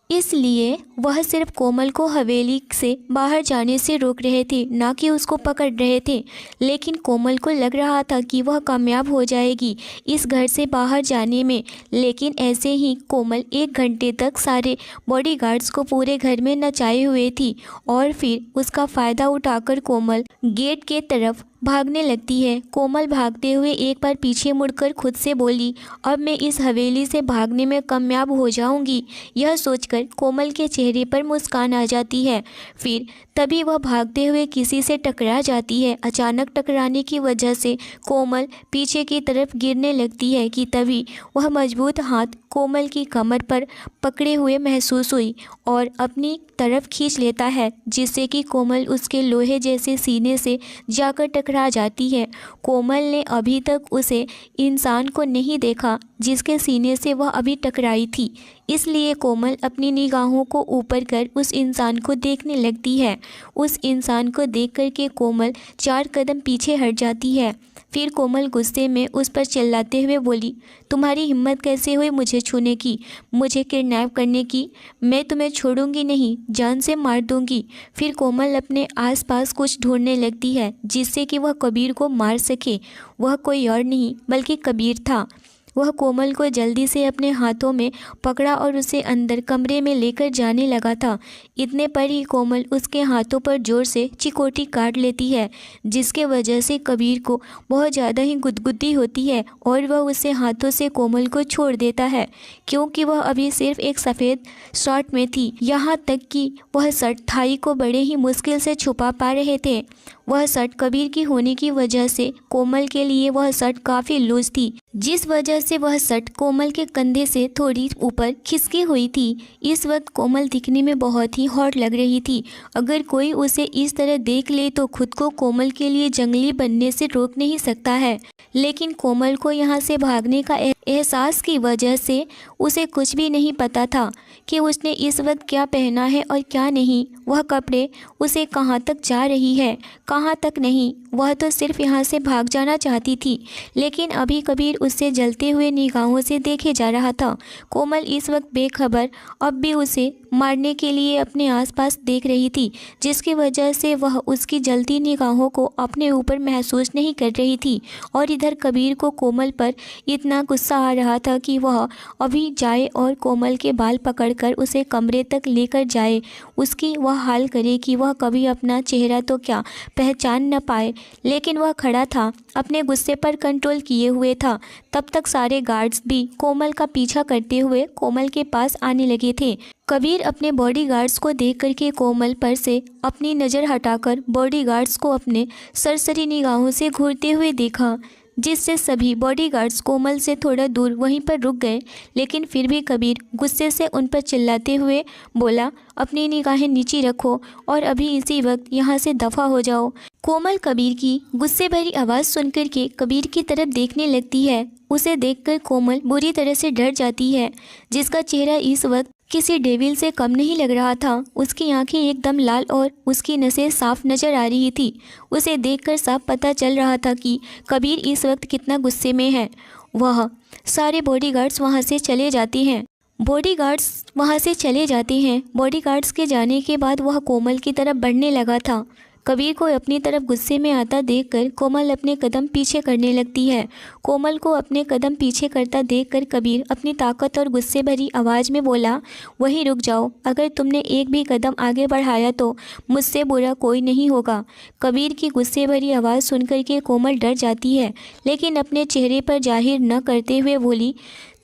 इसलिए वह सिर्फ कोमल को हवेली से बाहर जाने से रोक रहे थे, ना कि उसको पकड़ रहे थे। लेकिन कोमल को लग रहा था कि वह कामयाब हो जाएगी इस घर से बाहर जाने में। लेकिन ऐसे ही कोमल 1 घंटे तक सारे बॉडीगार्ड्स को पूरे घर में नचाए हुए थी और फिर उसका फ़ायदा उठाकर कोमल गेट के तरफ भागने लगती है। कोमल भागते हुए एक बार पीछे मुड़कर खुद से बोली, अब मैं इस हवेली से भागने में कामयाब हो जाऊंगी। यह सोचकर कोमल के चेहरे पर मुस्कान आ जाती है। फिर तभी वह भागते हुए किसी से टकरा जाती है। अचानक टकराने की वजह से कोमल पीछे की तरफ गिरने लगती है। कि तभी वह मजबूत हाथ कोमल की कमर पर पकड़े हुए महसूस हुई और अपनी तरफ खींच लेता है, जिससे कि कोमल उसके लोहे जैसे सीने से जाकर टकरा जाती है। कोमल ने अभी तक उसे इंसान को नहीं देखा जिसके सीने से वह अभी टकराई थी, इसलिए कोमल अपनी निगाहों को ऊपर कर उस इंसान को देखने लगती है। उस इंसान को देख कर के कोमल 4 कदम पीछे हट जाती है। फिर कोमल गुस्से में उस पर चिल्लाते हुए बोली, तुम्हारी हिम्मत कैसे हुई मुझे छूने की, मुझे किडनैप करने की? मैं तुम्हें छोड़ूंगी नहीं, जान से मार दूंगी। फिर कोमल अपने आसपास कुछ ढूंढने लगती है जिससे कि वह कबीर को मार सके। वह कोई और नहीं बल्कि कबीर था। वह कोमल को जल्दी से अपने हाथों में पकड़ा और उसे अंदर कमरे में लेकर जाने लगा था। इतने पर ही कोमल उसके हाथों पर जोर से चिकोटी काट लेती है, जिसके वजह से कबीर को बहुत ज़्यादा ही गुदगुदी होती है और वह उसे हाथों से कोमल को छोड़ देता है, क्योंकि वह अभी सिर्फ एक सफ़ेद शर्ट में थी। यहाँ तक कि वह शर्ट थाई को बड़े ही मुश्किल से छुपा पा रहे थे। वह शर्ट कबीर की होने की वजह से कोमल के लिए वह शर्ट काफ़ी लूज थी, जिस वजह से वह शर्ट कोमल के कंधे से थोड़ी ऊपर खिसकी हुई थी। इस वक्त कोमल दिखने में बहुत ही हॉट लग रही थी। अगर कोई उसे इस तरह देख ले तो खुद को कोमल के लिए जंगली बनने से रोक नहीं सकता है। लेकिन कोमल को यहाँ से भागने का एहसास की वजह से उसे कुछ भी नहीं पता था कि उसने इस वक्त क्या पहना है और क्या नहीं। वह कपड़े उसे कहाँ तक जा रही है, कहाँ तक नहीं। वह तो सिर्फ यहाँ से भाग जाना चाहती थी, लेकिन अभी कबीर उससे जलते हुए निगाहों से देखे जा रहा था। कोमल इस वक्त बेखबर अब भी उसे मारने के लिए अपने आसपास देख रही थी, जिसकी वजह से वह उसकी जलती निगाहों को अपने ऊपर महसूस नहीं कर रही थी। और इधर कबीर को कोमल पर इतना गुस्सा आ रहा था कि वह अभी जाए और कोमल के बाल पकड़कर उसे कमरे तक लेकर जाए, उसकी वह हाल करे कि वह कभी अपना चेहरा तो क्या पहचान न पाए। लेकिन वह खड़ा था, अपने गुस्से पर कंट्रोल किए हुए था। तब तक सारे गार्ड्स भी कोमल का पीछा करते हुए कोमल के पास आने लगे थे। कबीर अपने बॉडीगार्ड्स को देख करके कोमल पर से अपनी नज़र हटाकर बॉडीगार्ड्स को अपने सरसरी निगाहों से घूरते हुए देखा, जिससे सभी बॉडीगार्ड्स कोमल से थोड़ा दूर वहीं पर रुक गए। लेकिन फिर भी कबीर गुस्से से उन पर चिल्लाते हुए बोला, अपनी निगाहें नीचे रखो और अभी इसी वक्त यहाँ से दफ़ा हो जाओ। कोमल कबीर की गुस्से भरी आवाज़ सुनकर के कबीर की तरफ देखने लगती है। उसे देखकर कोमल बुरी तरह से डर जाती है, जिसका चेहरा इस वक्त किसी डेविल से कम नहीं लग रहा था। उसकी आंखें एकदम लाल और उसकी नसें साफ नज़र आ रही थी। उसे देखकर साफ पता चल रहा था कि कबीर इस वक्त कितना गुस्से में है। वह सारे बॉडीगार्ड्स वहां से चले जाते हैं। बॉडीगार्ड्स के जाने के बाद वह कोमल की तरफ बढ़ने लगा था। कबीर को अपनी तरफ गुस्से में आता देखकर कोमल अपने कदम पीछे करने लगती है। कोमल को अपने कदम पीछे करता देखकर कबीर अपनी ताकत और गुस्से भरी आवाज़ में बोला, वहीं रुक जाओ, अगर तुमने एक भी कदम आगे बढ़ाया तो मुझसे बुरा कोई नहीं होगा। कबीर की गुस्से भरी आवाज़ सुनकर के कोमल डर जाती है, लेकिन अपने चेहरे पर जाहिर न करते हुए बोली,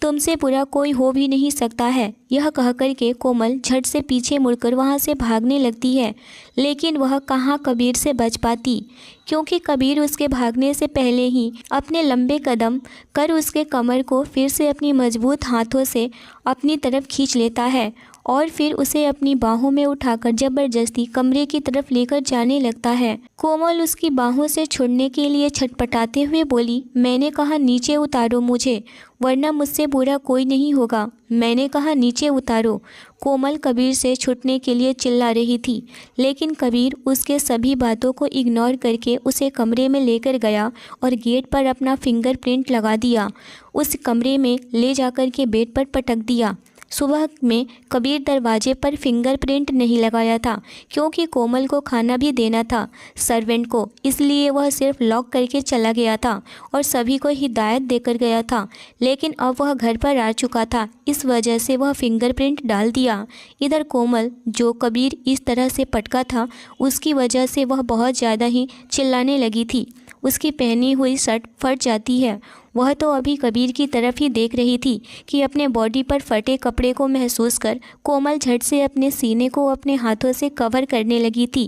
तुमसे बुरा कोई हो भी नहीं सकता है। यह कहकर के कोमल झट से पीछे मुड़कर वहाँ से भागने लगती है, लेकिन वह कहाँ कबीर से बच पाती, क्योंकि कबीर उसके भागने से पहले ही अपने लंबे कदम कर उसके कमर को फिर से अपनी मजबूत हाथों से अपनी तरफ खींच लेता है और फिर उसे अपनी बाहों में उठाकर ज़बरदस्ती कमरे की तरफ लेकर जाने लगता है। कोमल उसकी बाहों से छुड़ने के लिए छटपटाते हुए बोली, मैंने कहा नीचे उतारो मुझे, वरना मुझसे बुरा कोई नहीं होगा। मैंने कहा नीचे उतारो। कोमल कबीर से छूटने के लिए चिल्ला रही थी, लेकिन कबीर उसके सभी बातों को इग्नोर करके उसे कमरे में लेकर गया और गेट पर अपना फिंगरप्रिंट लगा दिया। उस कमरे में ले जाकर के बेड पर पटक दिया। सुबह में कबीर दरवाजे पर फिंगरप्रिंट नहीं लगाया था, क्योंकि कोमल को खाना भी देना था सर्वेंट को, इसलिए वह सिर्फ लॉक करके चला गया था और सभी को हिदायत देकर गया था। लेकिन अब वह घर पर आ चुका था, इस वजह से वह फिंगरप्रिंट डाल दिया। इधर कोमल, जो कबीर इस तरह से पटका था, उसकी वजह से वह बहुत ज़्यादा ही चिल्लाने लगी थी। उसकी पहनी हुई शर्ट फट जाती है। वह तो अभी कबीर की तरफ ही देख रही थी कि अपने बॉडी पर फटे कपड़े को महसूस कर कोमल झट से अपने सीने को अपने हाथों से कवर करने लगी थी,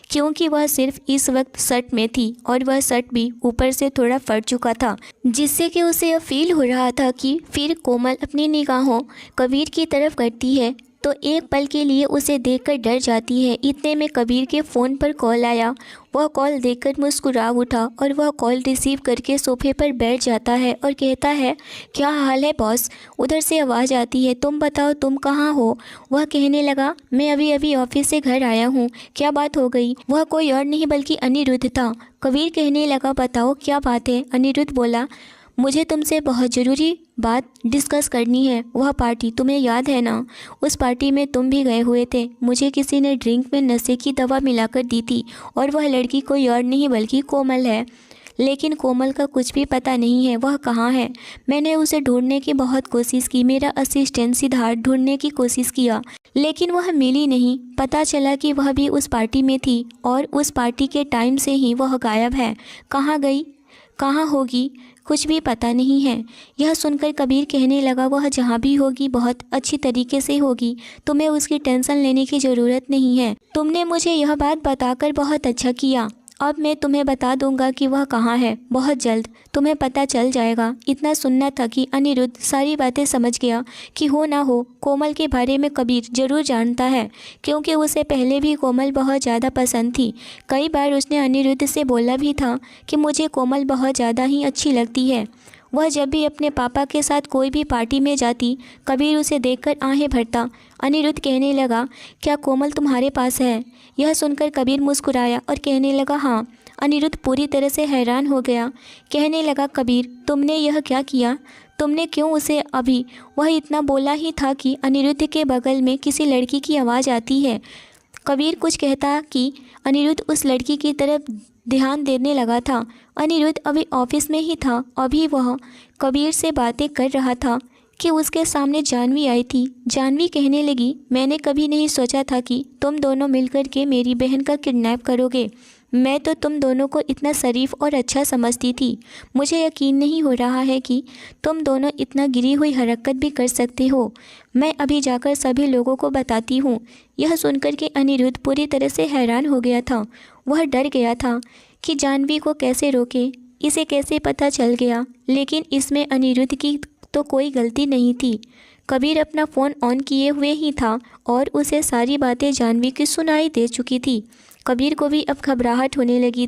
क्योंकि वह सिर्फ इस वक्त शर्ट में थी और वह शर्ट भी ऊपर से थोड़ा फट चुका था, जिससे कि उसे यह फील हो रहा था कि फिर कोमल अपनी निगाहों कबीर की तरफ करती है तो एक पल के लिए उसे देखकर डर जाती है। इतने में कबीर के फ़ोन पर कॉल आया। वह कॉल देखकर मुस्कुरा उठा और वह कॉल रिसीव करके सोफे पर बैठ जाता है और कहता है, क्या हाल है बॉस। उधर से आवाज़ आती है, तुम बताओ तुम कहाँ हो। वह कहने लगा, मैं अभी अभी ऑफिस से घर आया हूँ, क्या बात हो गई। वह कोई और नहीं बल्कि अनिरुद्ध था। कबीर कहने लगा, बताओ क्या बात है। अनिरुद्ध बोला, मुझे तुमसे बहुत ज़रूरी बात डिस्कस करनी है। वह पार्टी तुम्हें याद है ना, उस पार्टी में तुम भी गए हुए थे। मुझे किसी ने ड्रिंक में नशे की दवा मिलाकर दी थी और वह लड़की कोई और नहीं बल्कि कोमल है। लेकिन कोमल का कुछ भी पता नहीं है, वह कहाँ है। मैंने उसे ढूंढने की बहुत कोशिश की, मेरा असिस्टेंट सिद्धार्थ ढूंढने की कोशिश किया, लेकिन वह मिली नहीं। पता चला कि वह भी उस पार्टी में थी और उस पार्टी के टाइम से ही वह गायब है। कहाँ गई, कहाँ होगी, कुछ भी पता नहीं है। यह सुनकर कबीर कहने लगा, वह जहाँ भी होगी बहुत अच्छी तरीके से होगी, तुम्हें उसकी टेंशन लेने की ज़रूरत नहीं है। तुमने मुझे यह बात बताकर बहुत अच्छा किया। अब मैं तुम्हें बता दूंगा कि वह कहाँ है। बहुत जल्द तुम्हें पता चल जाएगा। इतना सुनना था कि अनिरुद्ध सारी बातें समझ गया कि हो ना हो कोमल के बारे में कबीर ज़रूर जानता है, क्योंकि उसे पहले भी कोमल बहुत ज़्यादा पसंद थी। कई बार उसने अनिरुद्ध से बोला भी था कि मुझे कोमल बहुत ज़्यादा ही अच्छी लगती है। वह जब भी अपने पापा के साथ कोई भी पार्टी में जाती, कबीर उसे देखकर आहें भरता। अनिरुद्ध कहने लगा, क्या कोमल तुम्हारे पास है। यह सुनकर कबीर मुस्कुराया और कहने लगा, हाँ। अनिरुद्ध पूरी तरह से हैरान हो गया। कहने लगा, कबीर तुमने यह क्या किया। तुमने क्यों उसे अभी? वह इतना बोला ही था कि अनिरुद्ध के बगल में किसी लड़की की आवाज़ आती है। कबीर कुछ कहता कि अनिरुद्ध उस लड़की की तरफ ध्यान देने लगा था। अनिरुद्ध अभी ऑफिस में ही था। अभी वह कबीर से बातें कर रहा था कि उसके सामने जानवी आई थी। जानवी कहने लगी, मैंने कभी नहीं सोचा था कि तुम दोनों मिलकर के मेरी बहन का किडनैप करोगे। मैं तो तुम दोनों को इतना शरीफ और अच्छा समझती थी। मुझे यकीन नहीं हो रहा है कि तुम दोनों इतना गिरी हुई हरकत भी कर सकते हो। मैं अभी जाकर सभी लोगों को बताती हूँ। यह सुनकर के अनिरुद्ध पूरी तरह से हैरान हो गया था। वह डर गया था कि जानवी को कैसे रोके, इसे कैसे पता चल गया। लेकिन इसमें अनिरुद्ध की तो कोई गलती नहीं थी। कबीर अपना फ़ोन ऑन किए हुए ही था और उसे सारी बातें जानवी की सुनाई दे चुकी थी। कबीर को भी अब घबराहट होने लगी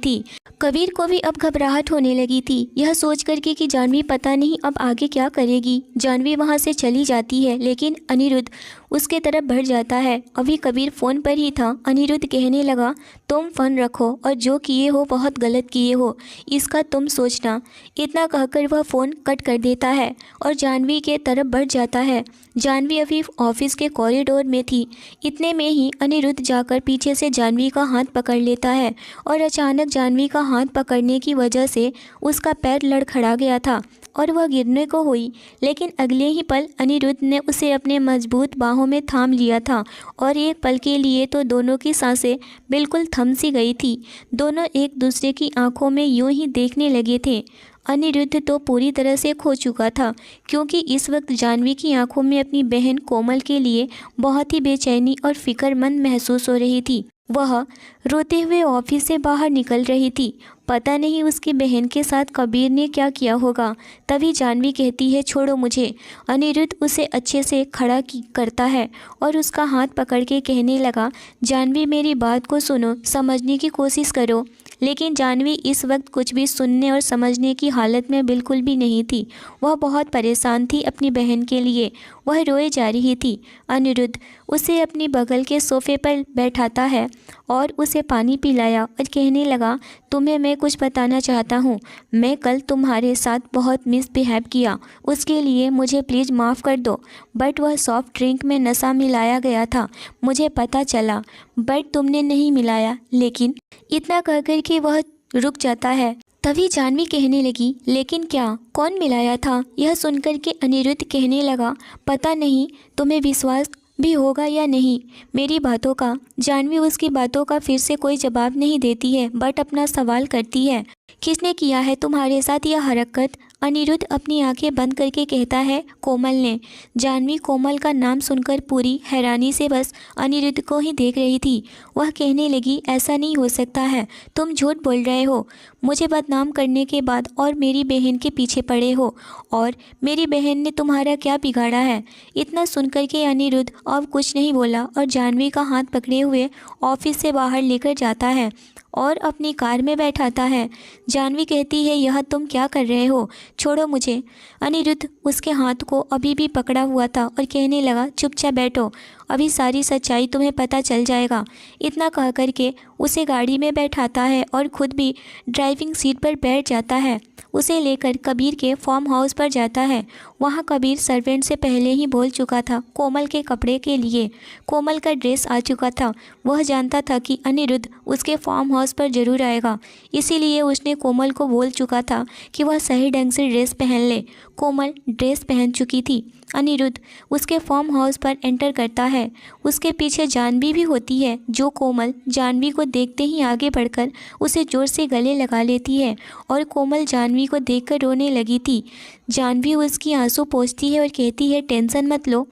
थी। यह सोच करके कि जानवी पता नहीं अब आगे क्या करेगी। जानवी वहाँ से चली जाती है, लेकिन अनिरुद्ध उसके तरफ बढ़ जाता है। अभी कबीर फ़ोन पर ही था। अनिरुद्ध कहने लगा, तुम फ़ोन रखो और जो किए हो बहुत गलत किए हो, इसका तुम सोचना। इतना कहकर वह फ़ोन कट कर देता है और जानवी के तरफ बढ़ जाता है। जानवी अभी ऑफिस के कॉरिडोर में थी। इतने में ही अनिरुद्ध जाकर पीछे से जानवी का हाथ पकड़ लेता है और अचानक जानवी का हाथ पकड़ने की वजह से उसका पैर लड़खड़ा गया था और वह गिरने को हुई। लेकिन अगले ही पल अनिरुद्ध ने उसे अपने मजबूत बाहों में थाम लिया था और एक पल के लिए तो दोनों की सांसें बिल्कुल थम सी गई थी। दोनों एक दूसरे की आंखों में यूं ही देखने लगे थे। अनिरुद्ध तो पूरी तरह से खो चुका था, क्योंकि इस वक्त जानवी की आंखों में अपनी बहन कोमल के लिए बहुत ही बेचैनी और फिक्रमंद महसूस हो रही थी। वह रोते हुए ऑफिस से बाहर निकल रही थी। पता नहीं उसकी बहन के साथ कबीर ने क्या किया होगा। तभी जानवी कहती है, छोड़ो मुझे। अनिरुद्ध उसे अच्छे से खड़ा करता है और उसका हाथ पकड़ के कहने लगा, जानवी मेरी बात को सुनो, समझने की कोशिश करो। लेकिन जानवी इस वक्त कुछ भी सुनने और समझने की हालत में बिल्कुल भी नहीं थी। वह बहुत परेशान थी अपनी बहन के लिए। वह रोए जा रही थी। अनिरुद्ध उसे अपनी बगल के सोफ़े पर बैठाता है और उसे पानी पिलाया और कहने लगा, तुम्हें मैं कुछ बताना चाहता हूँ। मैं कल तुम्हारे साथ बहुत मिसबिहेव किया, उसके लिए मुझे प्लीज़ माफ़ कर दो। बट वह सॉफ्ट ड्रिंक में नशा मिलाया गया था, मुझे पता चला, बट तुमने नहीं मिलाया। लेकिन इतना कहकर के वह रुक जाता है। तभी जानवी कहने लगी, लेकिन क्या, कौन मिलाया था? यह सुनकर के अनिरुद्ध कहने लगा, पता नहीं तुम्हें विश्वास भी होगा या नहीं मेरी बातों का। जानवी उसकी बातों का फिर से कोई जवाब नहीं देती है, बट अपना सवाल करती है, किसने किया है तुम्हारे साथ यह हरकत? अनिरुद्ध अपनी आंखें बंद करके कहता है, कोमल ने। जानवी कोमल का नाम सुनकर पूरी हैरानी से बस अनिरुद्ध को ही देख रही थी। वह कहने लगी, ऐसा नहीं हो सकता है, तुम झूठ बोल रहे हो। मुझे बदनाम करने के बाद और मेरी बहन के पीछे पड़े हो, और मेरी बहन ने तुम्हारा क्या बिगाड़ा है? इतना सुनकर के अनिरुद्ध अब कुछ नहीं बोला और जानवी का हाथ पकड़े हुए ऑफिस से बाहर लेकर जाता है और अपनी कार में बैठाता है। जानवी कहती है, यह तुम क्या कर रहे हो? छोड़ो मुझे। अनिरुद्ध उसके हाथ को अभी भी पकड़ा हुआ था और कहने लगा, चुपचाप बैठो, अभी सारी सच्चाई तुम्हें पता चल जाएगा। इतना कह करके उसे गाड़ी में बैठाता है और खुद भी ड्राइविंग सीट पर बैठ जाता है। उसे लेकर कबीर के फार्म हाउस पर जाता है। वहाँ कबीर सर्वेंट से पहले ही बोल चुका था कोमल के कपड़े के लिए। कोमल का ड्रेस आ चुका था। वह जानता था कि अनिरुद्ध उसके फार्म हाउस पर ज़रूर आएगा, इसीलिए उसने कोमल को बोल चुका था कि वह सही ढंग से ड्रेस पहन ले। कोमल ड्रेस पहन चुकी थी। अनिरुद्ध उसके फार्म हाउस पर एंटर करता है। उसके पीछे जानवी भी होती है, जो कोमल जानवी को देखते ही आगे बढ़कर उसे जोर से गले लगा लेती है और कोमल जानवी को देखकर रोने लगी थी। जानवी उसकी आंसू पोंछती है और कहती है, टेंशन मत लो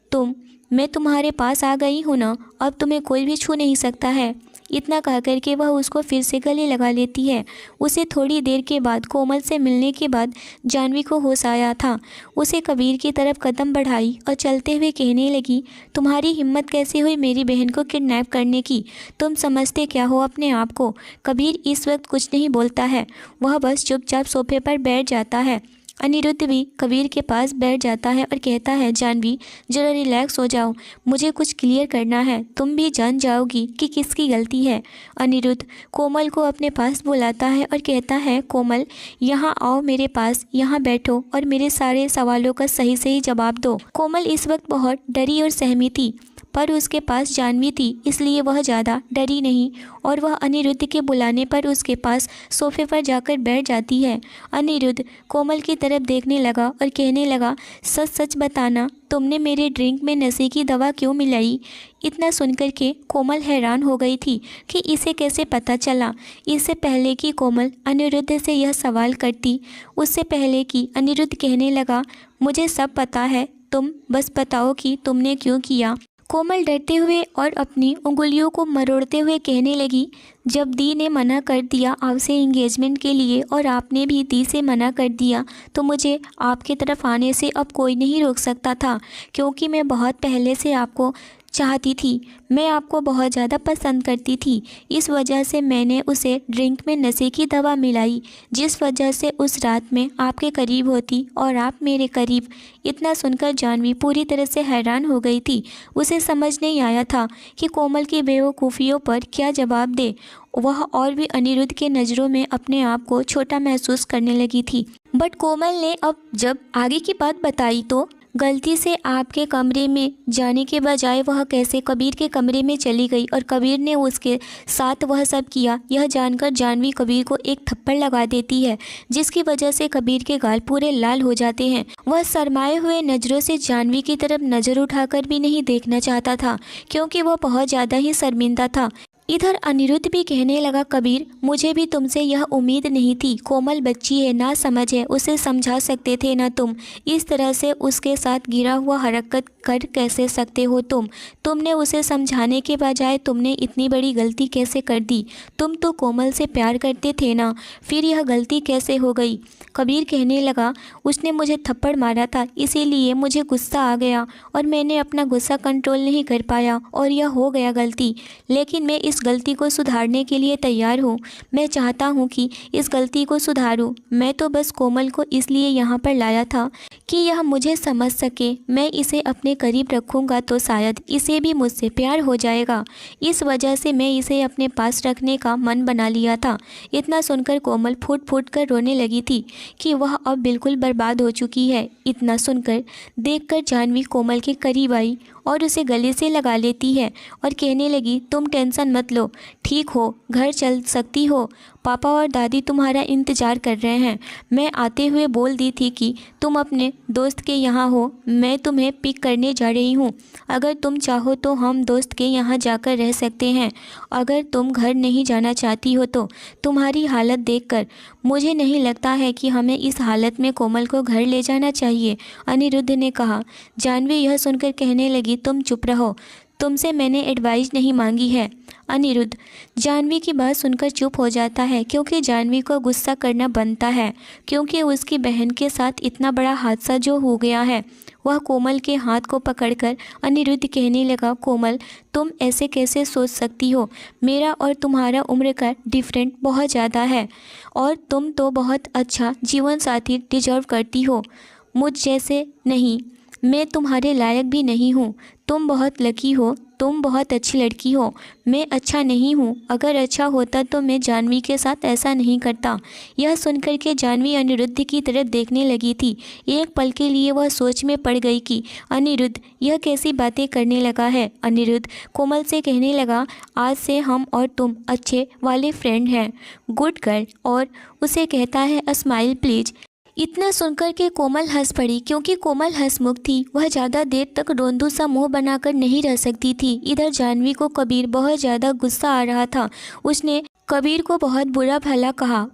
मैं तुम्हारे पास आ गई हूँ ना, अब तुम्हें कोई भी छू नहीं सकता है। इतना कह करके वह उसको फिर से गले लगा लेती है। उसे थोड़ी देर के बाद कोमल से मिलने के बाद जानवी को होश आया था। उसे कबीर की तरफ कदम बढ़ाई और चलते हुए कहने लगी, तुम्हारी हिम्मत कैसे हुई मेरी बहन को किडनैप करने की? तुम समझते क्या हो अपने आप को? कबीर इस वक्त कुछ नहीं बोलता है, वह बस चुपचाप सोफे पर बैठ जाता है। अनिरुद्ध भी कबीर के पास बैठ जाता है और कहता है, जानवी जरा रिलैक्स हो जाओ, मुझे कुछ क्लियर करना है, तुम भी जान जाओगी कि किसकी गलती है। अनिरुद्ध कोमल को अपने पास बुलाता है और कहता है, कोमल यहाँ आओ मेरे पास, यहाँ बैठो और मेरे सारे सवालों का सही सही जवाब दो। कोमल इस वक्त बहुत डरी और सहमी थी, पर उसके पास जानवी थी इसलिए वह ज़्यादा डरी नहीं और वह अनिरुद्ध के बुलाने पर उसके पास सोफे पर जाकर बैठ जाती है। अनिरुद्ध कोमल की तरफ देखने लगा और कहने लगा, सच सच बताना, तुमने मेरे ड्रिंक में नशे की दवा क्यों मिलाई? इतना सुनकर के कोमल हैरान हो गई थी कि इसे कैसे पता चला। इससे पहले कि कोमल अनिरुद्ध से यह सवाल करती, उससे पहले कि अनिरुद्ध कहने लगा, मुझे सब पता है, तुम बस बताओ कि तुमने क्यों किया। कोमल डरते हुए और अपनी उंगलियों को मरोड़ते हुए कहने लगी, जब दी ने मना कर दिया आपसे एंगेजमेंट के लिए और आपने भी दी से मना कर दिया तो मुझे आपकी तरफ आने से अब कोई नहीं रोक सकता था, क्योंकि मैं बहुत पहले से आपको चाहती थी, मैं आपको बहुत ज़्यादा पसंद करती थी। इस वजह से मैंने उसे ड्रिंक में नशे की दवा मिलाई, जिस वजह से उस रात में आपके करीब होती और आप मेरे करीब। इतना सुनकर जानवी पूरी तरह से हैरान हो गई थी। उसे समझ नहीं आया था कि कोमल की बेवकूफ़ियों पर क्या जवाब दे। वह और भी अनिरुद्ध के नज़रों में अपने आप को छोटा महसूस करने लगी थी। बट कोमल ने अब जब आगे की बात बताई तो गलती से आपके कमरे में जाने के बजाय वह कैसे कबीर के कमरे में चली गई और कबीर ने उसके साथ वह सब किया, यह जानकर जानवी कबीर को एक थप्पड़ लगा देती है, जिसकी वजह से कबीर के गाल पूरे लाल हो जाते हैं। वह शर्माए हुए नज़रों से जानवी की तरफ नज़र उठाकर भी नहीं देखना चाहता था, क्योंकि वह बहुत ज़्यादा ही शर्मिंदा था। इधर अनिरुद्ध भी कहने लगा, कबीर मुझे भी तुमसे यह उम्मीद नहीं थी, कोमल बच्ची है, ना समझ है, उसे समझा सकते थे ना तुम, इस तरह से उसके साथ गिरा हुआ हरकत कर कैसे सकते हो तुमने उसे समझाने के बजाय तुमने इतनी बड़ी गलती कैसे कर दी? तुम तो कोमल से प्यार करते थे ना, फिर यह गलती कैसे हो गई? कबीर कहने लगा, उसने मुझे थप्पड़ मारा था, इसीलिए मुझे गुस्सा आ गया और मैंने अपना गुस्सा कंट्रोल नहीं कर पाया और यह हो गया गलती। लेकिन मैं इस गलती को सुधारने के लिए तैयार हूँ। मैं चाहता हूँ कि इस गलती को सुधारूँ। मैं तो बस कोमल को इसलिए यहाँ पर लाया था कि यह मुझे समझ सके। मैं इसे अपने करीब रखूँगा तो शायद इसे भी मुझसे प्यार हो जाएगा। इस वजह से मैं इसे अपने पास रखने का मन बना लिया था। इतना सुनकर कोमल फूट फूट कर रोने लगी थी कि वह अब बिल्कुल बर्बाद हो चुकी है। इतना सुनकर देखकर जानवी कोमल के करीब आई और उसे गले से लगा लेती है और कहने लगी, तुम टेंशन मत लो, ठीक हो, घर चल सकती हो, पापा और दादी तुम्हारा इंतज़ार कर रहे हैं। मैं आते हुए बोल दी थी कि तुम अपने दोस्त के यहाँ हो, मैं तुम्हें पिक करने जा रही हूँ। अगर तुम चाहो तो हम दोस्त के यहाँ जाकर रह सकते हैं। अगर तुम घर नहीं जाना चाहती हो तो तुम्हारी हालत देखकर मुझे नहीं लगता है कि हमें इस हालत में कोमल को घर ले जाना चाहिए, अनिरुद्ध ने कहा। जानवी यह सुनकर कहने लगी, तुम चुप रहो, तुमसे मैंने एडवाइस नहीं मांगी है। अनिरुद्ध जानवी की बात सुनकर चुप हो जाता है, क्योंकि जानवी को गुस्सा करना बनता है, क्योंकि उसकी बहन के साथ इतना बड़ा हादसा जो हो गया है। वह कोमल के हाथ को पकड़कर अनिरुद्ध कहने लगा, कोमल तुम ऐसे कैसे सोच सकती हो? मेरा और तुम्हारा उम्र का डिफरेंट बहुत ज़्यादा है और तुम तो बहुत अच्छा जीवन साथी डिजर्व करती हो, मुझ जैसे नहीं। मैं तुम्हारे लायक भी नहीं हूँ। तुम बहुत लकी हो, तुम बहुत अच्छी लड़की हो। मैं अच्छा नहीं हूँ, अगर अच्छा होता तो मैं जानवी के साथ ऐसा नहीं करता। यह सुनकर के जानवी अनिरुद्ध की तरफ देखने लगी थी। एक पल के लिए वह सोच में पड़ गई कि अनिरुद्ध यह कैसी बातें करने लगा है। अनिरुद्ध कोमल से कहने लगा, आज से हम और तुम अच्छे वाले फ्रेंड हैं, गुड गर्ल, और उसे कहता है, अ स्माइल प्लीज। इतना सुनकर के कोमल हंस पड़ी, क्योंकि कोमल हंसमुख थी। वह ज़्यादा देर तक रोंदू सा मुंह बनाकर नहीं रह सकती थी। इधर जानवी को कबीर बहुत ज़्यादा गुस्सा आ रहा था। उसने कबीर को बहुत बुरा भला कहा।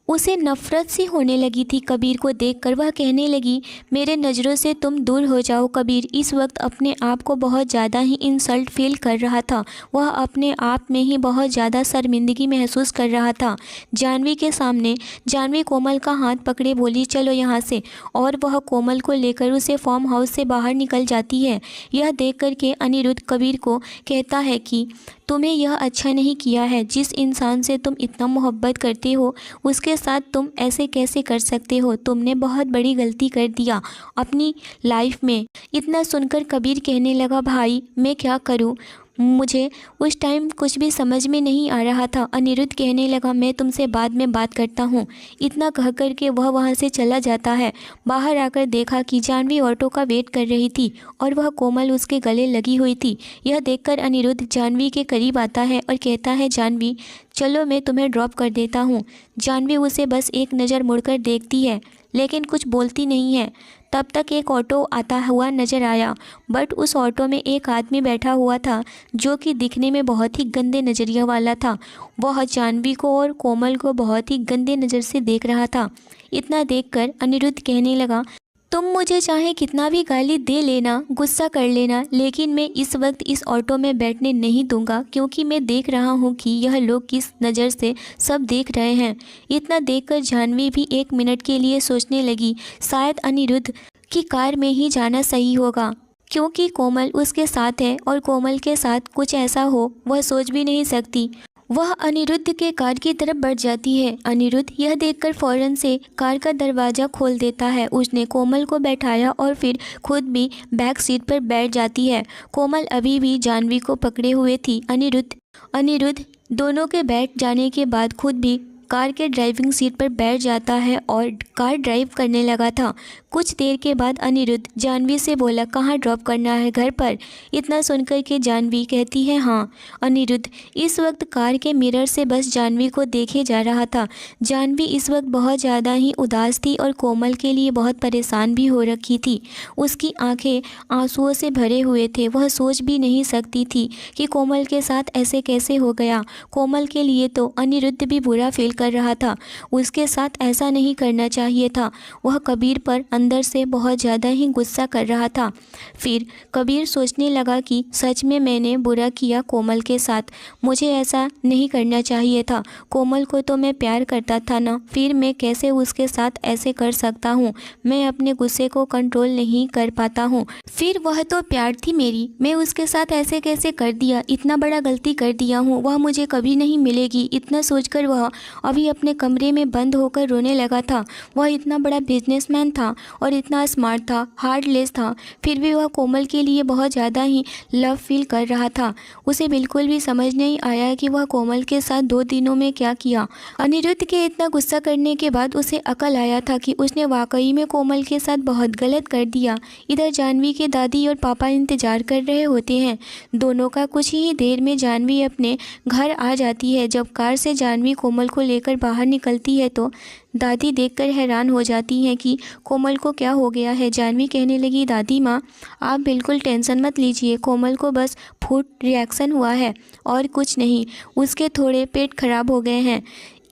उसे नफरत सी होने लगी थी कबीर को देखकर। वह कहने लगी, मेरे नज़रों से तुम दूर हो जाओ। कबीर इस वक्त अपने आप को बहुत ज़्यादा ही इंसल्ट फील कर रहा था। वह अपने आप में ही बहुत ज़्यादा शर्मिंदगी महसूस कर रहा था। जानवी के सामने जानवी कोमल का हाथ पकड़े बोली, चलो यहाँ से, और वह कोमल को लेकर उसे फार्म हाउस से बाहर निकल जाती है। यह देख कर के अनिरुद्ध कबीर को कहता है कि तुम्हें यह अच्छा नहीं किया है। जिस इंसान से तुम इतना मोहब्बत करते हो उसके साथ तुम ऐसे कैसे कर सकते हो? तुमने बहुत बड़ी गलती कर दिया अपनी लाइफ में। इतना सुनकर कबीर कहने लगा, भाई मैं क्या करूं? मुझे उस टाइम कुछ भी समझ में नहीं आ रहा था। अनिरुद्ध कहने लगा, मैं तुमसे बाद में बात करता हूँ। इतना कह कर के वह वहाँ से चला जाता है। बाहर आकर देखा कि जानवी ऑटो का वेट कर रही थी और वह कोमल उसके गले लगी हुई थी। यह देखकर अनिरुद्ध जानवी के करीब आता है और कहता है, जानवी चलो मैं तुम्हें ड्रॉप कर देता हूँ। जानवी उसे बस एक नज़र मुड़कर देखती है लेकिन कुछ बोलती नहीं है। तब तक एक ऑटो आता हुआ नज़र आया, बट उस ऑटो में एक आदमी बैठा हुआ था जो कि दिखने में बहुत ही गंदे नज़रिया वाला था। वह जानवी को और कोमल को बहुत ही गंदे नज़र से देख रहा था। इतना देखकर अनिरुद्ध कहने लगा, तुम मुझे चाहे कितना भी गाली दे लेना, गुस्सा कर लेना, लेकिन मैं इस वक्त इस ऑटो में बैठने नहीं दूंगा क्योंकि मैं देख रहा हूँ कि यह लोग किस नज़र से सब देख रहे हैं। इतना देखकर जानवी भी 1 मिनट के लिए सोचने लगी, शायद अनिरुद्ध की कार में ही जाना सही होगा क्योंकि कोमल उसके साथ है और कोमल के साथ कुछ ऐसा हो वह सोच भी नहीं सकती। वह अनिरुद्ध के कार की तरफ बढ़ जाती है। अनिरुद्ध यह देखकर फ़ौरन से कार का दरवाज़ा खोल देता है। उसने कोमल को बैठाया और फिर खुद भी बैक सीट पर बैठ जाती है। कोमल अभी भी जानवी को पकड़े हुए थी। अनिरुद्ध दोनों के बैठ जाने के बाद खुद भी कार के ड्राइविंग सीट पर बैठ जाता है और कार ड्राइव करने लगा था। कुछ देर के बाद अनिरुद्ध जानवी से बोला, कहाँ ड्रॉप करना है? घर पर? इतना सुनकर के जानवी कहती है, हाँ। अनिरुद्ध इस वक्त कार के मिरर से बस जानवी को देखे जा रहा था। जानवी इस वक्त बहुत ज़्यादा ही उदास थी और कोमल के लिए बहुत परेशान भी हो रखी थी। उसकी आंखें आंसुओं से भरे हुए थे। वह सोच भी नहीं सकती थी कि कोमल के साथ ऐसे कैसे हो गया। कोमल के लिए तो अनिरुद्ध भी बुरा फील कर रहा था। उसके साथ ऐसा नहीं करना चाहिए था। वह कबीर पर अंदर से बहुत ज़्यादा ही गुस्सा कर रहा था। फिर कबीर सोचने लगा कि सच में मैंने बुरा किया कोमल के साथ। मुझे ऐसा नहीं करना चाहिए था। कोमल को तो मैं प्यार करता था ना, फिर मैं कैसे उसके साथ ऐसे कर सकता हूँ? मैं अपने गुस्से को कंट्रोल नहीं कर पाता हूँ। फिर वह तो प्यार थी मेरी, मैं उसके साथ ऐसे कैसे कर दिया? इतना बड़ा गलती कर दिया हूँ, वह मुझे कभी नहीं मिलेगी। इतना सोचकर वह अभी अपने कमरे में बंद होकर रोने लगा था। वह इतना बड़ा बिजनेसमैन था और इतना स्मार्ट था, हार्टलेस था, फिर भी वह कोमल के लिए बहुत ज़्यादा ही लव फील कर रहा था। उसे बिल्कुल भी समझ नहीं आया कि वह कोमल के साथ 2 दिनों में क्या किया। अनिरुद्ध के इतना गुस्सा करने के बाद उसे अकल आया था कि उसने वाकई में कोमल के साथ बहुत गलत कर दिया। इधर जानवी के दादी और पापा इंतज़ार कर रहे होते हैं। दोनों का कुछ ही देर में जानवी अपने घर आ जाती है। जब कार से जानवी कोमल को लेकर बाहर निकलती है तो दादी देखकर हैरान हो जाती हैं कि कोमल को क्या हो गया है। जानवी कहने लगी, दादी माँ आप बिल्कुल टेंशन मत लीजिए, कोमल को बस फूड रिएक्शन हुआ है और कुछ नहीं। उसके थोड़े पेट खराब हो गए हैं,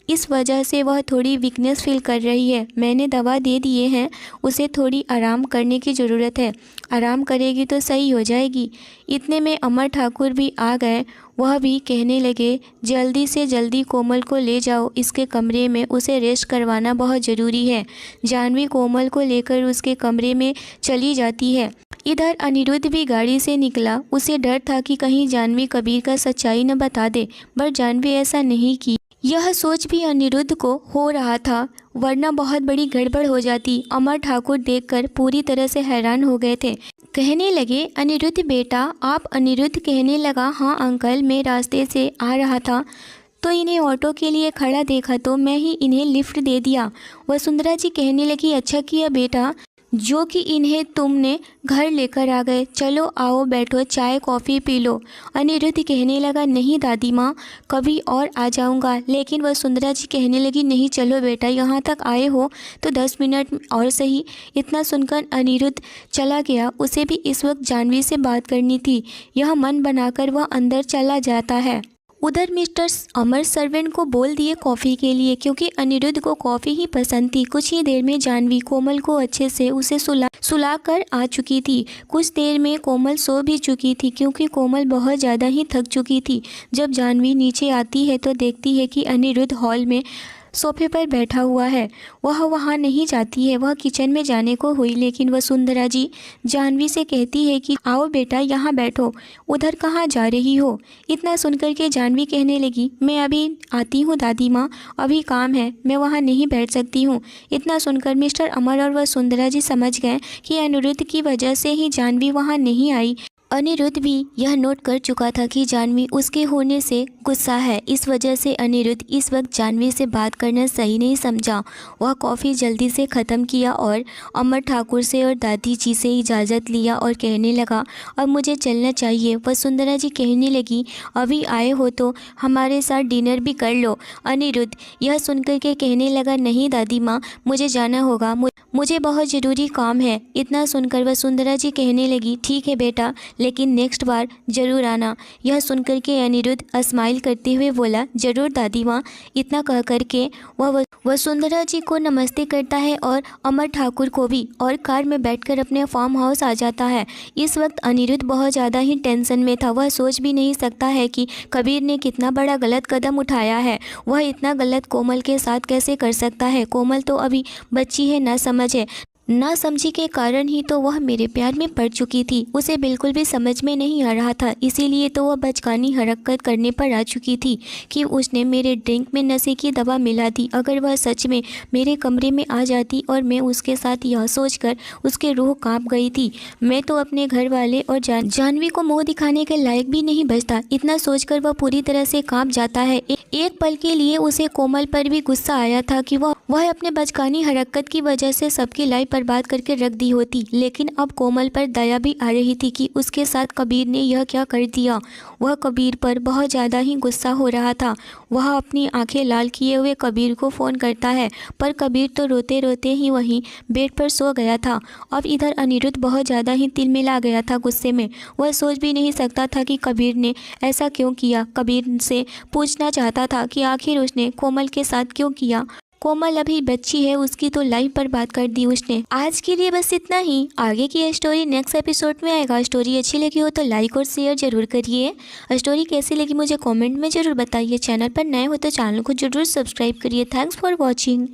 इस वजह से वह थोड़ी वीकनेस फील कर रही है। मैंने दवा दे दिए हैं, उसे थोड़ी आराम करने की ज़रूरत है। आराम करेगी तो सही हो जाएगी। इतने में अमर ठाकुर भी आ गए। वह भी कहने लगे, जल्दी से जल्दी कोमल को ले जाओ इसके कमरे में, उसे रेस्ट करवाना बहुत ज़रूरी है। जानवी कोमल को लेकर उसके कमरे में चली जाती है। इधर अनिरुद्ध भी गाड़ी से निकला। उसे डर था कि कहीं जानवी कबीर का सच्चाई न बता दे, पर जानवी ऐसा नहीं की। यह सोच भी अनिरुद्ध को हो रहा था, वरना बहुत बड़ी गड़बड़ हो जाती। अमर ठाकुर देखकर पूरी तरह से हैरान हो गए थे। कहने लगे, अनिरुद्ध बेटा आप? अनिरुद्ध कहने लगा, हाँ अंकल, मैं रास्ते से आ रहा था तो इन्हें ऑटो के लिए खड़ा देखा तो मैं ही इन्हें लिफ्ट दे दिया। वसुंधरा जी कहने लगी, अच्छा किया बेटा जो कि इन्हें तुमने घर लेकर आ गए। चलो आओ बैठो, चाय कॉफ़ी पी लो। अनिरुद्ध कहने लगा, नहीं दादी माँ कभी और आ जाऊँगा। लेकिन वसुंधरा जी कहने लगी, नहीं चलो बेटा, यहाँ तक आए हो तो 10 मिनट और सही। इतना सुनकर अनिरुद्ध चला गया। उसे भी इस वक्त जानवी से बात करनी थी। यह मन बनाकर वह अंदर चला जाता है। उधर मिस्टर अमर सर्वेंट को बोल दिए कॉफ़ी के लिए, क्योंकि अनिरुद्ध को कॉफ़ी ही पसंद थी। कुछ ही देर में जानवी कोमल को अच्छे से उसे सुला कर आ चुकी थी। कुछ देर में कोमल सो भी चुकी थी क्योंकि कोमल बहुत ज़्यादा ही थक चुकी थी। जब जानवी नीचे आती है तो देखती है कि अनिरुद्ध हॉल में सोफे पर बैठा हुआ है। वह वहाँ नहीं जाती है। वह किचन में जाने को हुई, लेकिन वसुंधरा जी जाह्नवी से कहती है कि आओ बेटा यहाँ बैठो। उधर कहाँ जा रही हो? इतना सुनकर के जाह्नवी कहने लगी, मैं अभी आती हूँ दादी माँ, अभी काम है, मैं वहाँ नहीं बैठ सकती हूँ। इतना सुनकर मिस्टर अमर और वसुंधरा जी समझ गए कि अनिरुद्ध की वजह से ही जाह्नवी वहाँ नहीं आई। अनिरुद्ध भी यह नोट कर चुका था कि जाह्नवी उसके होने से गुस्सा है। इस वजह से अनिरुद्ध इस वक्त जाह्नवी से बात करना सही नहीं समझा। वह कॉफ़ी जल्दी से ख़त्म किया और अमर ठाकुर से और दादी जी से इजाज़त लिया और कहने लगा, अब मुझे चलना चाहिए। वसुंधरा जी कहने लगी, अभी आए हो तो हमारे साथ डिनर भी कर लो। अनिरुद्ध यह सुनकर के कहने लगा, नहीं दादी माँ, मुझे जाना होगा, मुझे बहुत ज़रूरी काम है। इतना सुनकर वसुंधरा जी कहने लगी, ठीक है बेटा, लेकिन नेक्स्ट बार ज़रूर आना। यह सुनकर के अनिरुद्ध स्माइल करते हुए बोला, ज़रूर दादी माँ। इतना कह करके वह वसुंधरा जी को नमस्ते करता है और अमर ठाकुर को भी, और कार में बैठकर अपने फार्म हाउस आ जाता है। इस वक्त अनिरुद्ध बहुत ज़्यादा ही टेंशन में था। वह सोच भी नहीं सकता है कि कबीर ने कितना बड़ा गलत कदम उठाया है। वह इतना गलत कोमल के साथ कैसे कर सकता है? कोमल तो अभी बच्ची है, ना समझ है। ना समझी के कारण ही तो वह मेरे प्यार में पड़ चुकी थी। उसे बिल्कुल भी समझ में नहीं आ रहा था, इसीलिए तो वह बचकानी हरकत करने पर आ चुकी थी कि उसने मेरे ड्रिंक में नशे की दवा मिला दी। अगर वह सच में मेरे कमरे में आ जाती और मैं उसके साथ यह सोचकर उसके रूह कांप गई थी, मैं तो अपने घर वाले और जाह्नवी को मुँह दिखाने के लायक भी नहीं बचता। इतना सोचकर वह पूरी तरह से कांप जाता है। एक पल के लिए उसे कोमल पर भी गुस्सा आया था कि वह अपने बचकानी हरकत की वजह से सबकी लाइफ बर्बाद करके रख दी होती, लेकिन अब कोमल पर दया भी आ रही थी कि उसके साथ कबीर ने यह क्या कर दिया। वह कबीर पर बहुत ज़्यादा ही गुस्सा हो रहा था। वह अपनी आंखें लाल किए हुए कबीर को फ़ोन करता है, पर कबीर तो रोते रोते ही वहीं बेड पर सो गया था। अब इधर अनिरुद्ध बहुत ज़्यादा ही तिलमिला गया था गुस्से में। वह सोच भी नहीं सकता था कि कबीर ने ऐसा क्यों किया। कबीर से पूछना चाहता था कि आखिर उसने कोमल के साथ क्यों किया। कोमल अभी बच्ची है, उसकी तो लाइफ बर्बाद कर दी उसने। आज के लिए बस इतना ही। आगे की स्टोरी नेक्स्ट एपिसोड में आएगा। स्टोरी अच्छी लगी हो तो लाइक और शेयर जरूर करिए। स्टोरी कैसी लगी मुझे कमेंट में ज़रूर बताइए। चैनल पर नए हो तो चैनल को जरूर सब्सक्राइब करिए। Thanks for watching.